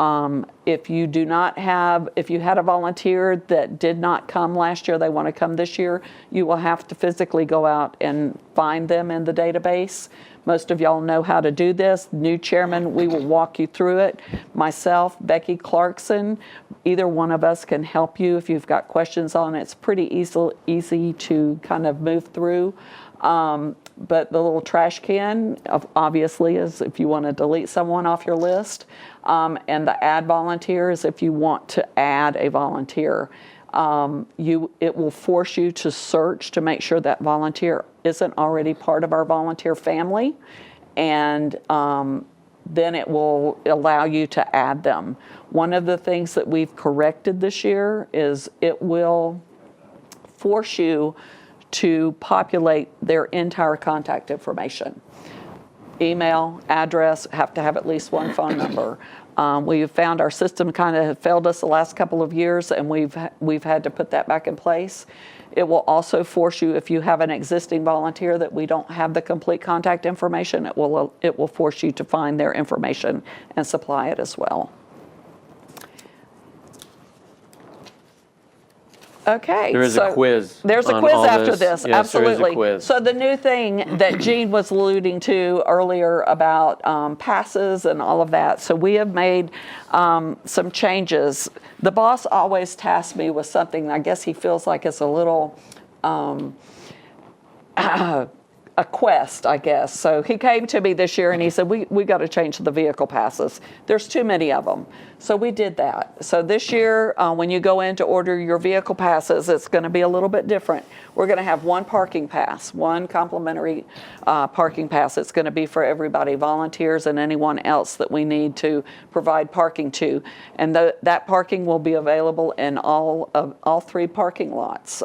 A: if you had a volunteer that did not come last year, they want to come this year, you will have to physically go out and find them in the database. Most of y'all know how to do this. New chairman, we will walk you through it. Myself, Becky Clarkson, either one of us can help you if you've got questions on it. It's pretty easy to kind of move through. But the little trash can, obviously, is if you want to delete someone off your list. And the add volunteers, if you want to add a volunteer. It will force you to search to make sure that volunteer isn't already part of our volunteer family, and then it will allow you to add them. One of the things that we've corrected this year is it will force you to populate their entire contact information. Email, address, have to have at least one phone number. We have found our system kind of failed us the last couple of years, and we've had to put that back in place. It will also force you, if you have an existing volunteer that we don't have the complete contact information, it will force you to find their information and supply it as well. Okay.
B: There is a quiz.
A: There's a
B: on
A: quiz
B: all
A: after this.
B: Yes,
A: Absolutely.
B: there is a quiz.
A: So the new thing that Gene was alluding to earlier about passes and all of that. So we have made some changes. The boss always tasks me with something. I guess he feels like it's a little a quest, I guess. So he came to me this year and he said, we got to change the vehicle passes. There's too many of them. So we did that. So this year, when you go in to order your vehicle passes, it's going to be a little bit different. We're going to have one parking pass, one complimentary parking pass. It's going to be for everybody, volunteers and anyone else that we need to provide parking to. And that parking will be available in all 3 parking lots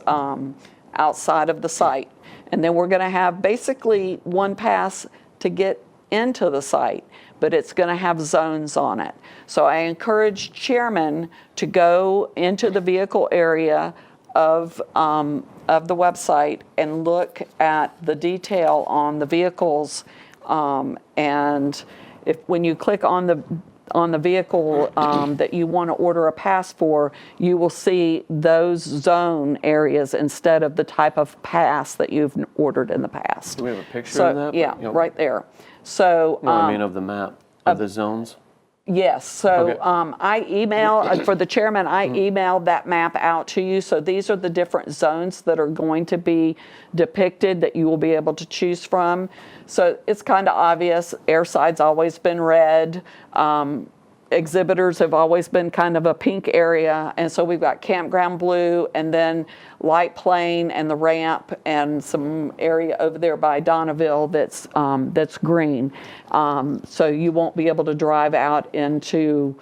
A: outside of the site. And then we're going to have basically one pass to get into the site, but it's going to have zones on it. So I encourage chairmen to go into the vehicle area of the website and look at the detail on the vehicles. And when you click on the vehicle that you want to order a pass for, you will see those zone areas instead of the type of pass that you've ordered in the past.
B: Do we have a picture of that?
A: Yeah, right there. So
B: no, I mean of the map of the zones.
A: Yes. So
B: Okay.
A: I email for the chairman. I emailed that map out to you. So these are the different zones that are going to be depicted that you will be able to choose from. So it's kind of obvious. Airside's always been red. Exhibitors have always been kind of a pink area, and so we've got campground blue, and then light plane and the ramp, and some area over there by Donneville that's green. So you won't be able to drive out into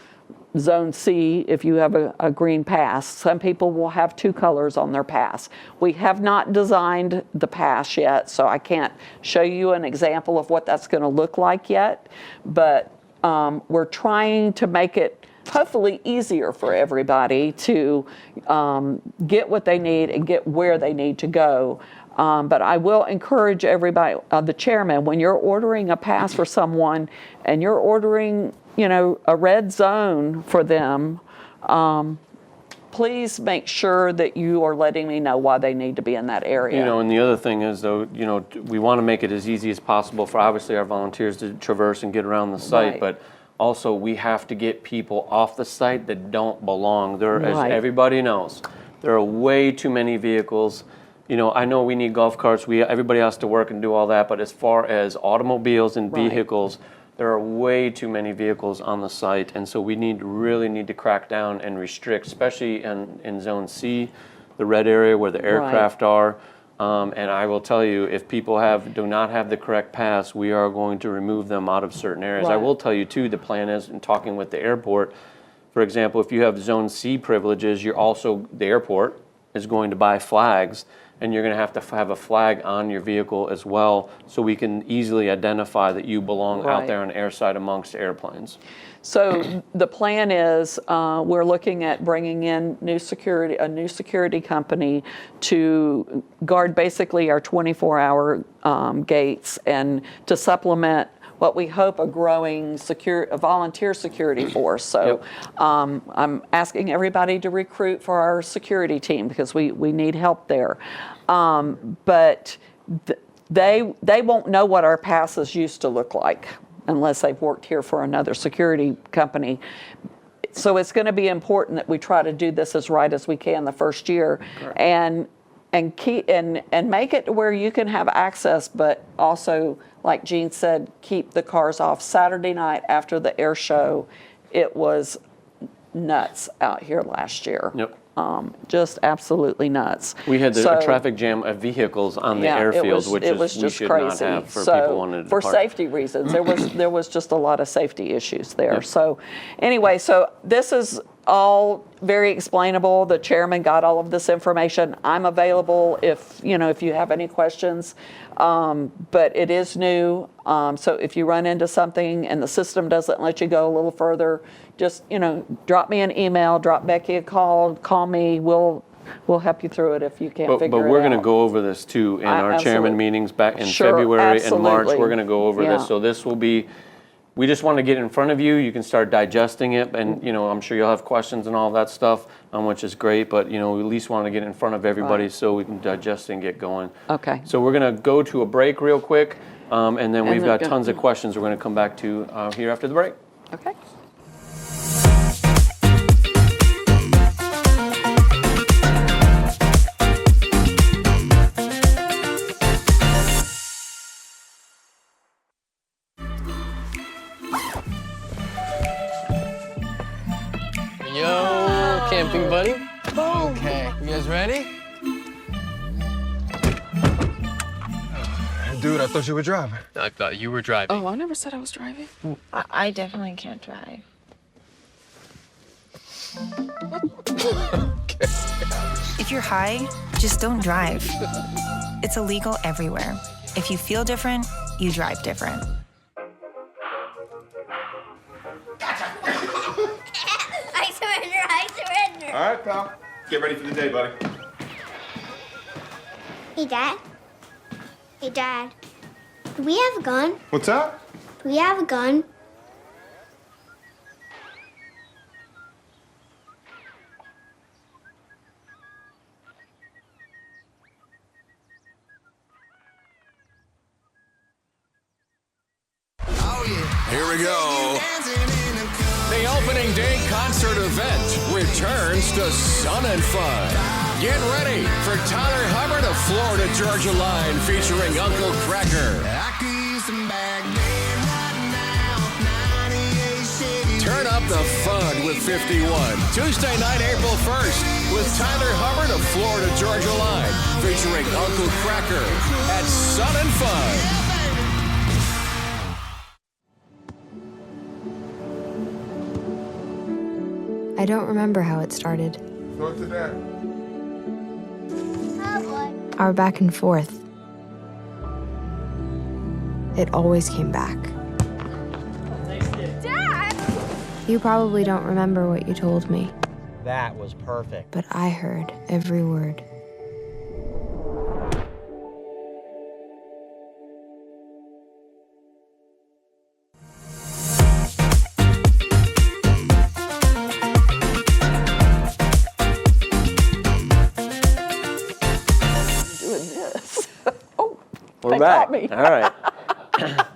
A: Zone C if you have a green pass. Some people will have 2 colors on their pass. We have not designed the pass yet, so I can't show you an example of what that's going to look like yet, but we're trying to make it hopefully easier for everybody to get what they need and get where they need to go. But I will encourage everybody, the chairman, when you're ordering a pass for someone and you're ordering, a red zone for them, please make sure that you are letting me know why they need to be in that area.
B: And the other thing is, though, we want to make it as easy as possible for obviously our volunteers to traverse and get around the site,
A: Right.
B: but also we have to get people off the site that don't belong. As
A: Right.
B: everybody knows, there are way too many vehicles. I know we need golf carts. Everybody has to work and do all that, but as far as automobiles and
A: Right.
B: vehicles, there are way too many vehicles on the site, and so we really need to crack down and restrict, especially in Zone C, the red area where the aircraft are. And I will tell you, if people do not have the correct pass, we are going to remove them out of certain areas. I
A: Right.
B: will tell you too, the plan is, in talking with the airport, for example, if you have Zone C privileges, the airport is going to buy flags, and you're going to have a flag on your vehicle as well, so we can easily identify that you belong out
A: Right.
B: there on airside amongst airplanes.
A: So the plan is we're looking at bringing in a new security company to guard basically our 24-hour gates and to supplement what we hope a growing a volunteer security force. So I'm asking everybody to recruit for our security team because we need help there. But they won't know what our passes used to look like unless they've worked here for another security company. So it's going to be important that we try to do this as right as we can the first year, and keep and make it where you can have access, but also, like Jean said, keep the cars off. Saturday night after the air show, it was nuts out here last year.
B: Yep.
A: Just absolutely nuts.
B: We had a traffic jam of vehicles on the airfield, which we should
A: crazy.
B: not have for
A: so
B: people wanting to
A: for
B: depart.
A: safety reasons. There was just a lot of safety issues there. Yep. So anyway, so this is all very explainable. The chairman got all of this information. I'm available if you have any questions. But it is new. So if you run into something and the system doesn't let you go a little further, just drop me an email, drop Becky a call me. We'll help you through it if you can't figure it out.
B: But we're going to go over this too in our chairman meetings back in February and March. We're going to go over this. So this will be. We just want to get in front of you. You can start digesting it, and I'm sure you'll have questions and all that stuff, which is great. But we at least want to get in front of everybody so we can digest it and get going.
A: Okay.
B: So we're going to go to a break real quick, and then we've got tons of questions we're going to come back to here after the break.
A: Okay.
L: Yo, camping buddy. Okay, you guys ready?
M: Dude, I thought you were driving.
L: I thought you were driving.
F: Oh, I never said I was driving.
N: I definitely can't drive.
O: If you're high, just don't drive. It's illegal everywhere. If you feel different, you drive different.
P: I surrender.
M: All right, pal. Get ready for the day, buddy.
P: Hey, Dad. Hey, Dad. Do we have a gun?
M: What's that?
P: Do we have a gun?
C: Here we go. The opening day concert event returns to Sun and Fun. Get ready for Tyler Hubbard of Florida Georgia Line featuring Uncle Cracker. Turn up the fun with 51. Tuesday night, April 1st with Tyler Hubbard of Florida Georgia Line featuring Uncle Cracker at Sun and Fun.
G: I don't remember how it started.
M: Go to that.
P: Oh, boy.
G: Our back and forth. It always came back.
P: Dad!
G: You probably don't remember what you told me,
Q: That was perfect.
G: but I heard every word.
B: We're back. All right.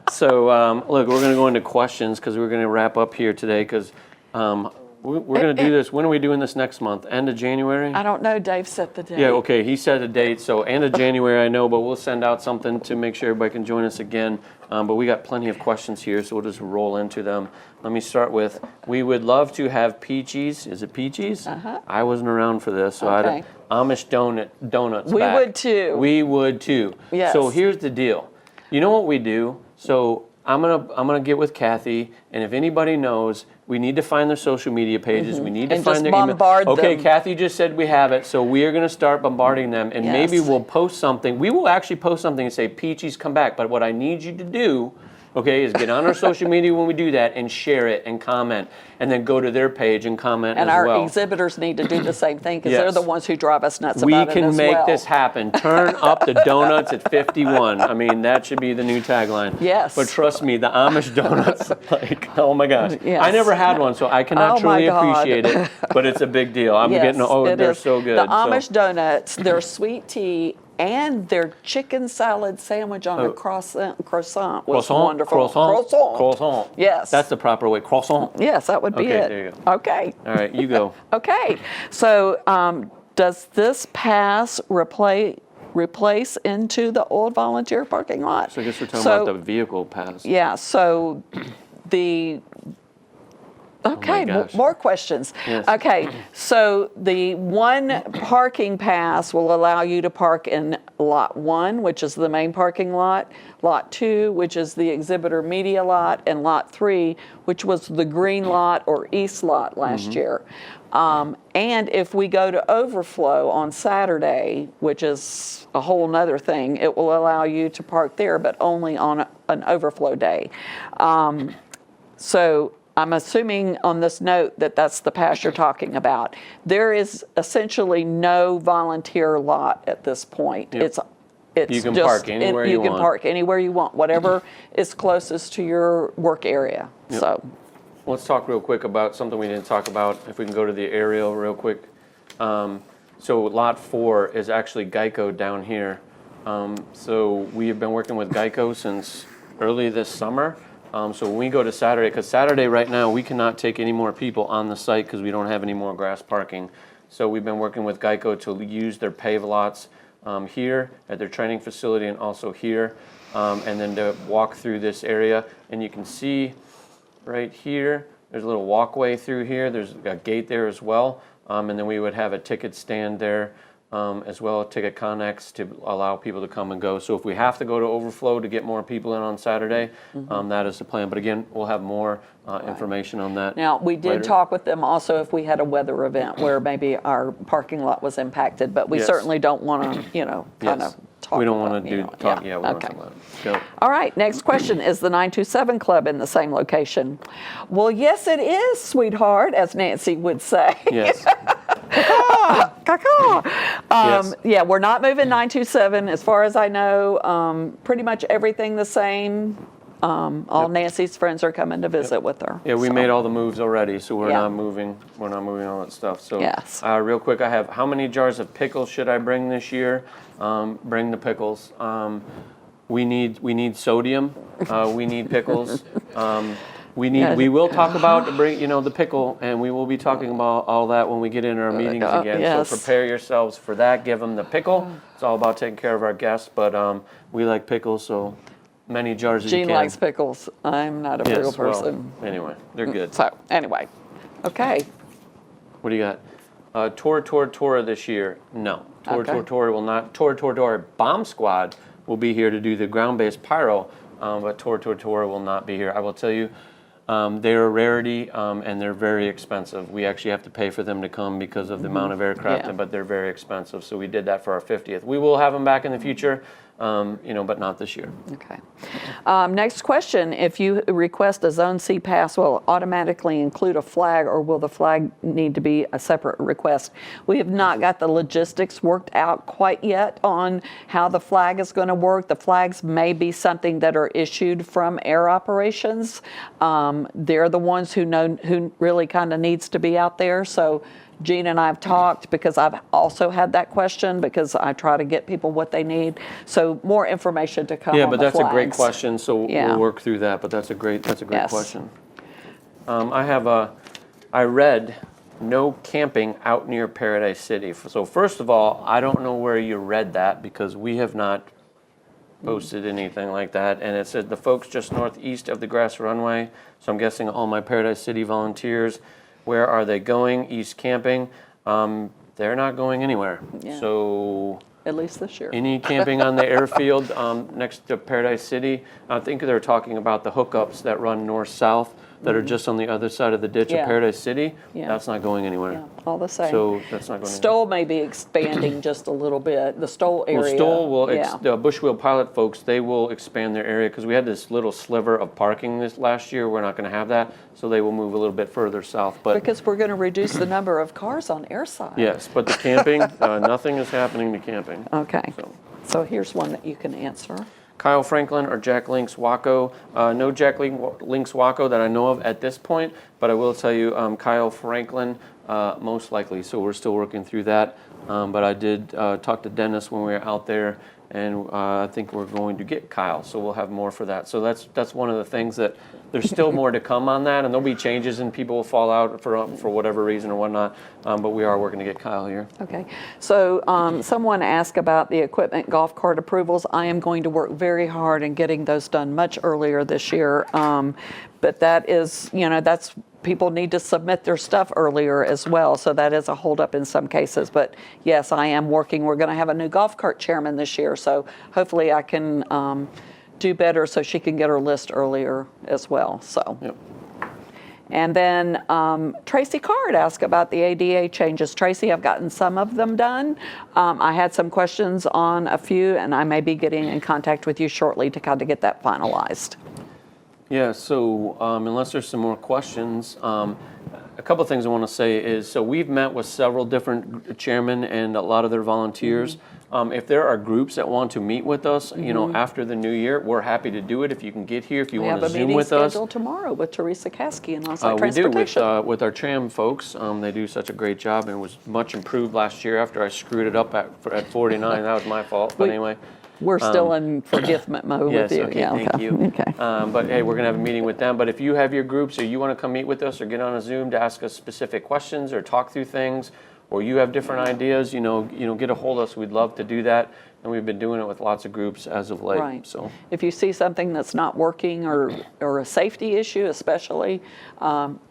B: So, look, we're going to go into questions because we're going to wrap up here today because we're going to do this. When are we doing this next month? End of January?
A: I don't know. Dave set the date.
B: Yeah, okay. He set a date. So, end of January, I know, but we'll send out something to make sure everybody can join us again. But we got plenty of questions here, so we'll just roll into them. Let me start with, we would love to have Peaches. Is it Peaches?
A: Uh-huh.
B: I wasn't around for this, so
A: Okay.
B: Amish donuts
A: We
B: back.
A: would too.
B: We would too.
A: Yes.
B: So here's the deal. You know what we do? So I'm gonna get with Kathy, and if anybody knows, we need to find their social media pages. We need to
A: And
B: find
A: just
B: their email.
A: bombard
B: Okay,
A: them.
B: Kathy just said we have it, so we are gonna start bombarding them, and maybe
A: Yes.
B: we'll post something. We will actually post something and say, "Peaches, come back." But what I need you to do okay, is get on our social media when we do that and share it and comment, and then go to their page and comment
A: And
B: as
A: our
B: well.
A: exhibitors need to do the same thing because
B: Yes.
A: they're the ones who drive us nuts
B: We
A: about it
B: can
A: as
B: make
A: well.
B: this happen. Turn up the donuts at 51. I mean, that should be the new tagline.
A: Yes.
B: But trust me, the Amish donuts, like, oh my gosh.
A: Yes.
B: I never had one, so I cannot
A: Oh my
B: truly
A: God.
B: appreciate it, but it's a big deal. I'm
A: Yes,
B: getting,
A: it
B: they're
A: is.
B: so good.
A: The
B: so.
A: Amish donuts, their sweet tea, and their chicken salad sandwich on a croissant was wonderful.
B: Croissant.
A: Yes.
B: That's the proper way. Croissant.
A: Yes, that would be
B: Okay,
A: it.
B: there you go.
A: Okay.
B: All right, you go.
A: Okay. So does this pass replace into the old volunteer parking lot?
B: So I guess we're talking about the vehicle pass.
A: Yeah, so the... Okay,
B: gosh.
A: more questions.
B: Yes.
A: Okay, so the one parking pass will allow you to park in Lot 1, which is the main parking lot, Lot 2, which is the exhibitor media lot, and Lot 3, which was the green lot or east lot last year. And if we go to overflow on Saturday, which is a whole nother thing, it will allow you to park there, but only on an overflow day. So I'm assuming on this note that that's the pass you're talking about. There is essentially no volunteer lot at this point.
B: Yep.
A: It's
B: You can
A: just,
B: park anywhere you
A: can
B: want.
A: park anywhere you want, whatever is closest to your work area.
B: Yep.
A: So,
B: Let's talk real quick about something we didn't talk about. If we can go to the aerial real quick. So Lot 4 is actually Geico down here. So we have been working with Geico since early this summer. So when we go to Saturday, because Saturday right now we cannot take any more people on the site because we don't have any more grass parking. So we've been working with Geico to use their pave lots here at their training facility and also here, and then to walk through this area. And you can see right here, there's a little walkway through here. There's a gate there as well. And then we would have a ticket stand there as well, a ticket connex to allow people to come and go. So if we have to go to overflow to get more people in on Saturday, that is the plan. But again, we'll have more information on that.
A: now we did
B: later.
A: talk with them also if we had a weather event where maybe our parking lot was impacted, but we
B: Yes.
A: certainly don't want to, kind
B: Yes.
A: of talk
B: We don't
A: about,
B: want to
A: you
B: do
A: know,
B: talk. Yeah, we don't
A: okay.
B: talk about it. Go.
A: All right, next question. Is the 927 Club in the same location? Well, yes, it is, sweetheart, as Nancy would say.
B: Yes.
A: Caw-caw.
B: Yes.
A: Yeah, we're not moving 927. As far as I know, pretty much everything the same. All Nancy's friends are coming to visit with her.
B: Yeah, we
A: so.
B: made all the moves already, so we're
A: Yeah.
B: not moving. We're not moving all that stuff. So,
A: Yes.
B: real quick, I have how many jars of pickles should I bring this year? Bring the pickles. We need sodium. We need pickles. We will talk about the pickle, and we will be talking about all that when we get in our meetings again.
A: yes.
B: So prepare yourselves for that. Give them the pickle. It's all about taking care of our guests, but we like pickles, so many jars as you
A: Jean
B: can.
A: likes pickles. I'm not a pickle
B: Yes, well,
A: person.
B: anyway, they're good.
A: So, anyway. Okay.
B: What do you got? Tora this year? No.
A: Okay.
B: Tora will not. Tora Bomb Squad will be here to do the ground-based pyro, but Tora will not be here. I will tell you, they're a rarity and they're very expensive. We actually have to pay for them to come because of the amount of aircraft,
A: Yeah.
B: but they're very expensive. So we did that for our 50th. We will have them back in the future, but not this year.
A: Okay. Next question. If you request a Zone C pass, will it automatically include a flag or will the flag need to be a separate request? We have not got the logistics worked out quite yet on how the flag is going to work. The flags may be something that are issued from air operations. They're the ones who know who really kind of needs to be out there. So Gene and I have talked because I've also had that question because I try to get people what they need. So more information to come.
B: Yeah,
A: on
B: but
A: the
B: that's a great
A: flags.
B: question. So
A: Yeah.
B: we'll work through that. But that's a great
A: Yes.
B: question. I read no camping out near Paradise City. So first of all, I don't know where you read that because we have not posted anything like that. And it said the folks just northeast of the grass runway. So I'm guessing all my Paradise City volunteers. Where are they going? East camping. They're not going anywhere.
A: Yeah.
B: So
A: At least this year.
B: any camping on the airfield next to Paradise City? I think they're talking about the hookups that run north-south that are just on the other side of the ditch
A: Yeah.
B: of Paradise City,
A: Yeah.
B: that's not going anywhere.
A: Yeah, all the same.
B: So that's not going
A: Stoll may be expanding just a little bit. The Stoll area.
B: Well, Stoll will,
A: yeah.
B: the Bushwheel Pilot folks, they will expand their area because we had this little sliver of parking this last year. We're not going to have that, so they will move a little bit further south. But
A: Because we're going to reduce the number of cars on Airside.
B: yes, but the camping, nothing is happening to camping.
A: Okay. So here's one that you can answer.
B: Kyle Franklin or Jack Links Waco. No Jack Links Waco that I know of at this point, but I will tell you Kyle Franklin most likely. So we're still working through that. But I did talk to Dennis when we were out there, and I think we're going to get Kyle. So we'll have more for that. So that's one of the things that there's still more to come on that, and there'll be changes and people will fall out for whatever reason or whatnot. But we are working to get Kyle here.
A: Okay. So someone asked about the equipment golf cart approvals. I am going to work very hard in getting those done much earlier this year. But that is, that's people need to submit their stuff earlier as well. So that is a holdup in some cases. But yes, I am working. We're going to have a new golf cart chairman this year. So hopefully I can do better so she can get her list earlier as well. So.
B: Yep.
A: And then Tracy Card asked about the ADA changes. Tracy, I've gotten some of them done. I had some questions on a few, and I may be getting in contact with you shortly to kind of get that finalized.
B: Yeah, so unless there's some more questions, a couple of things I want to say is, so we've met with several different chairmen and a lot of their volunteers. If there are groups that want to meet with us, after the new year, we're happy to do it. If you can get here, if you want to Zoom with us.
A: We have a meeting scheduled tomorrow with Teresa Kasky and on-site
B: We
A: transportation.
B: do with our tram folks. They do such a great job, and it was much improved last year after I screwed it up at 49. That was my fault, but anyway.
A: We're still in forgiveness mode
B: Yes,
A: with you.
B: okay,
A: Yeah,
B: thank you.
A: Okay.
B: But hey, we're going to have a meeting with them. But if you have your groups or you want to come meet with us or get on a Zoom to ask us specific questions or talk through things, or you have different ideas, get a hold of us. We'd love to do that. And we've been doing it with lots of groups as of late.
A: Right.
B: So
A: if you see something that's not working or a safety issue especially,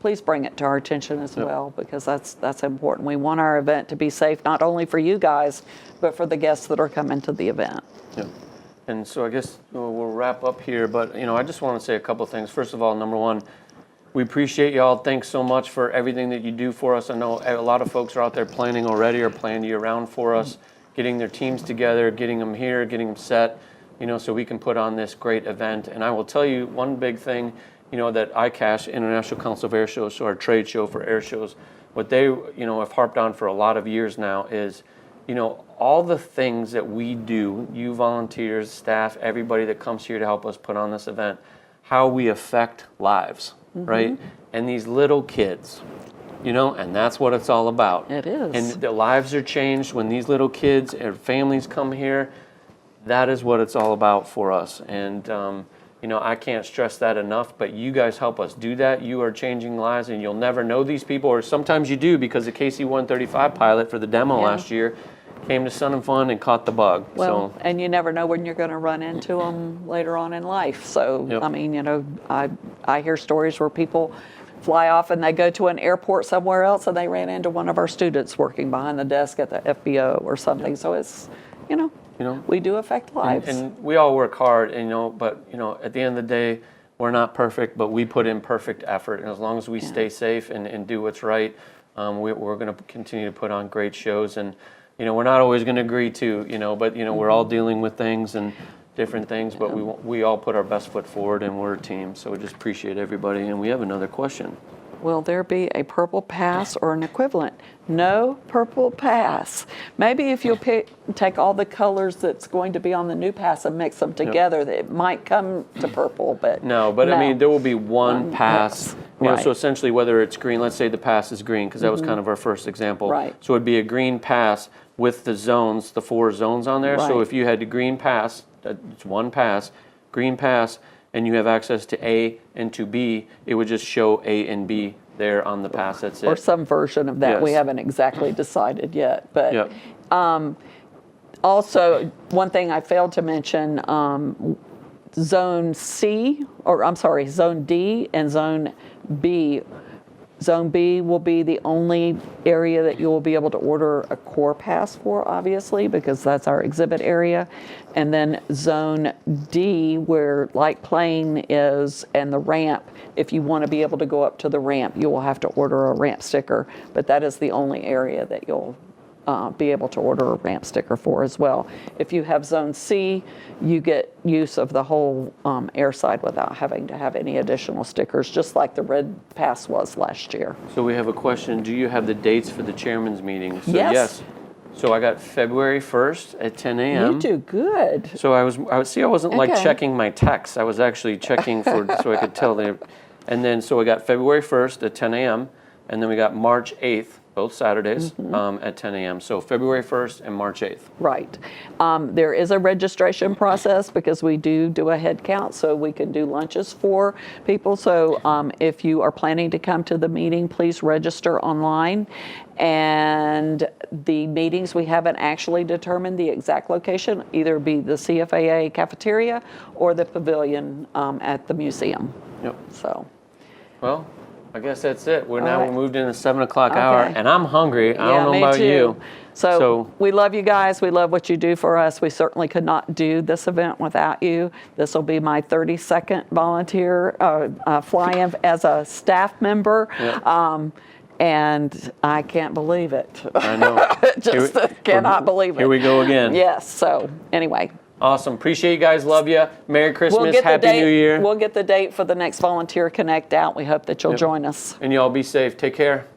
A: please bring it to our attention as well, because that's important. We want our event to be safe, not only for you guys, but for the guests that are coming to the event.
B: Yeah. And so I guess we'll wrap up here, but I just want to say a couple things. First of all, number one, we appreciate y'all. Thanks so much for everything that you do for us. I know a lot of folks are out there planning already or planning year-round for us, getting their teams together, getting them here, getting them set, so we can put on this great event. And I will tell you one big thing, that ICASH, International Council of Air Shows, so our trade show for air shows, what they, have harped on for a lot of years now is, all the things that we do, you volunteers, staff, everybody that comes here to help us put on this event, how we affect lives, right? And these little kids, and that's what it's all about.
A: It is.
B: And the lives are changed when these little kids and families come here. That is what it's all about for us. And, I can't stress that enough, but you guys help us do that. You are changing lives, and you'll never know these people, or sometimes you do, because the KC-135 pilot for the demo last year came to Sun and Fun and caught the bug.
A: Well, and you never know when you're going to run into them later on in life. So,
B: Yep.
A: I mean, I hear stories where people fly off and they go to an airport somewhere else and they ran into one of our students working behind the desk at the FBO or something. So it's, we do affect lives.
B: And we all work hard, but at the end of the day, we're not perfect, but we put in perfect effort. And as long as we stay safe and do what's right, we're going to continue to put on great shows. And we're not always going to agree to, but we're all dealing with things and different things, but we all put our best foot forward, and we're a team. So we just appreciate everybody. And we have another question.
A: Will there be a purple pass or an equivalent? No purple pass. Maybe if you'll take all the colors that's going to be on the new pass and mix them together, it might come to purple, but
B: no. I mean, there will be one pass.
A: Right.
B: So essentially, whether it's green, let's say the pass is green, because that was kind of our first example.
A: Right.
B: So it'd be a green pass with the zones, the 4 zones on there. So
A: Right.
B: if you had the green pass, it's one pass, green pass, and you have access to A and to B, it would just show A and B there on the pass. That's it.
A: or some version of that. We
B: Yes.
A: haven't exactly decided yet. But
B: Yep.
A: also, one thing I failed to mention, Zone C, or I'm sorry, Zone D and Zone B. Zone B will be the only area that you will be able to order a core pass for, obviously, because that's our exhibit area. And then Zone D, where Light Plane is and the ramp, if you want to be able to go up to the ramp, you will have to order a ramp sticker. But that is the only area that you'll be able to order a ramp sticker for as well. If you have Zone C, you get use of the whole airside without having to have any additional stickers, just like the red pass was last year.
B: So we have a question. Do you have the dates for the chairman's meeting? So
A: Yes.
B: So I got February 1st at 10 a.m.
A: You do good.
B: So I wasn't like
A: Okay.
B: checking my texts. I was actually checking for so I could tell and then so we got February 1st at 10 a.m. and then we got March 8th, both Saturdays, at 10 a.m. So February 1st and March 8th.
A: Right. There is a registration process because we do a head count, so we can do lunches for people. So if you are planning to come to the meeting, please register online. And the meetings, we haven't actually determined the exact location, either be the CFAA cafeteria or the pavilion at the museum.
B: Yep.
A: So.
B: Well, I guess that's it. We're
A: All
B: now
A: right.
B: moved in the 7 o'clock hour,
A: Okay.
B: and I'm hungry. I don't know
A: me
B: about
A: too.
B: you.
A: So we love you guys. We love what you do for us. We certainly could not do this event without you. This will be my 32nd volunteer fly-in as a staff member.
B: Yep.
A: And I can't believe it.
B: I know.
A: Just cannot believe it.
B: Here we go again.
A: Yes. So anyway.
B: Awesome. Appreciate you guys. Love you. Merry Christmas.
A: We'll get
B: Happy
A: the date,
B: New Year.
A: We'll get the date for the next Volunteer Connect out. We hope that you'll join us.
B: And y'all be safe. Take care.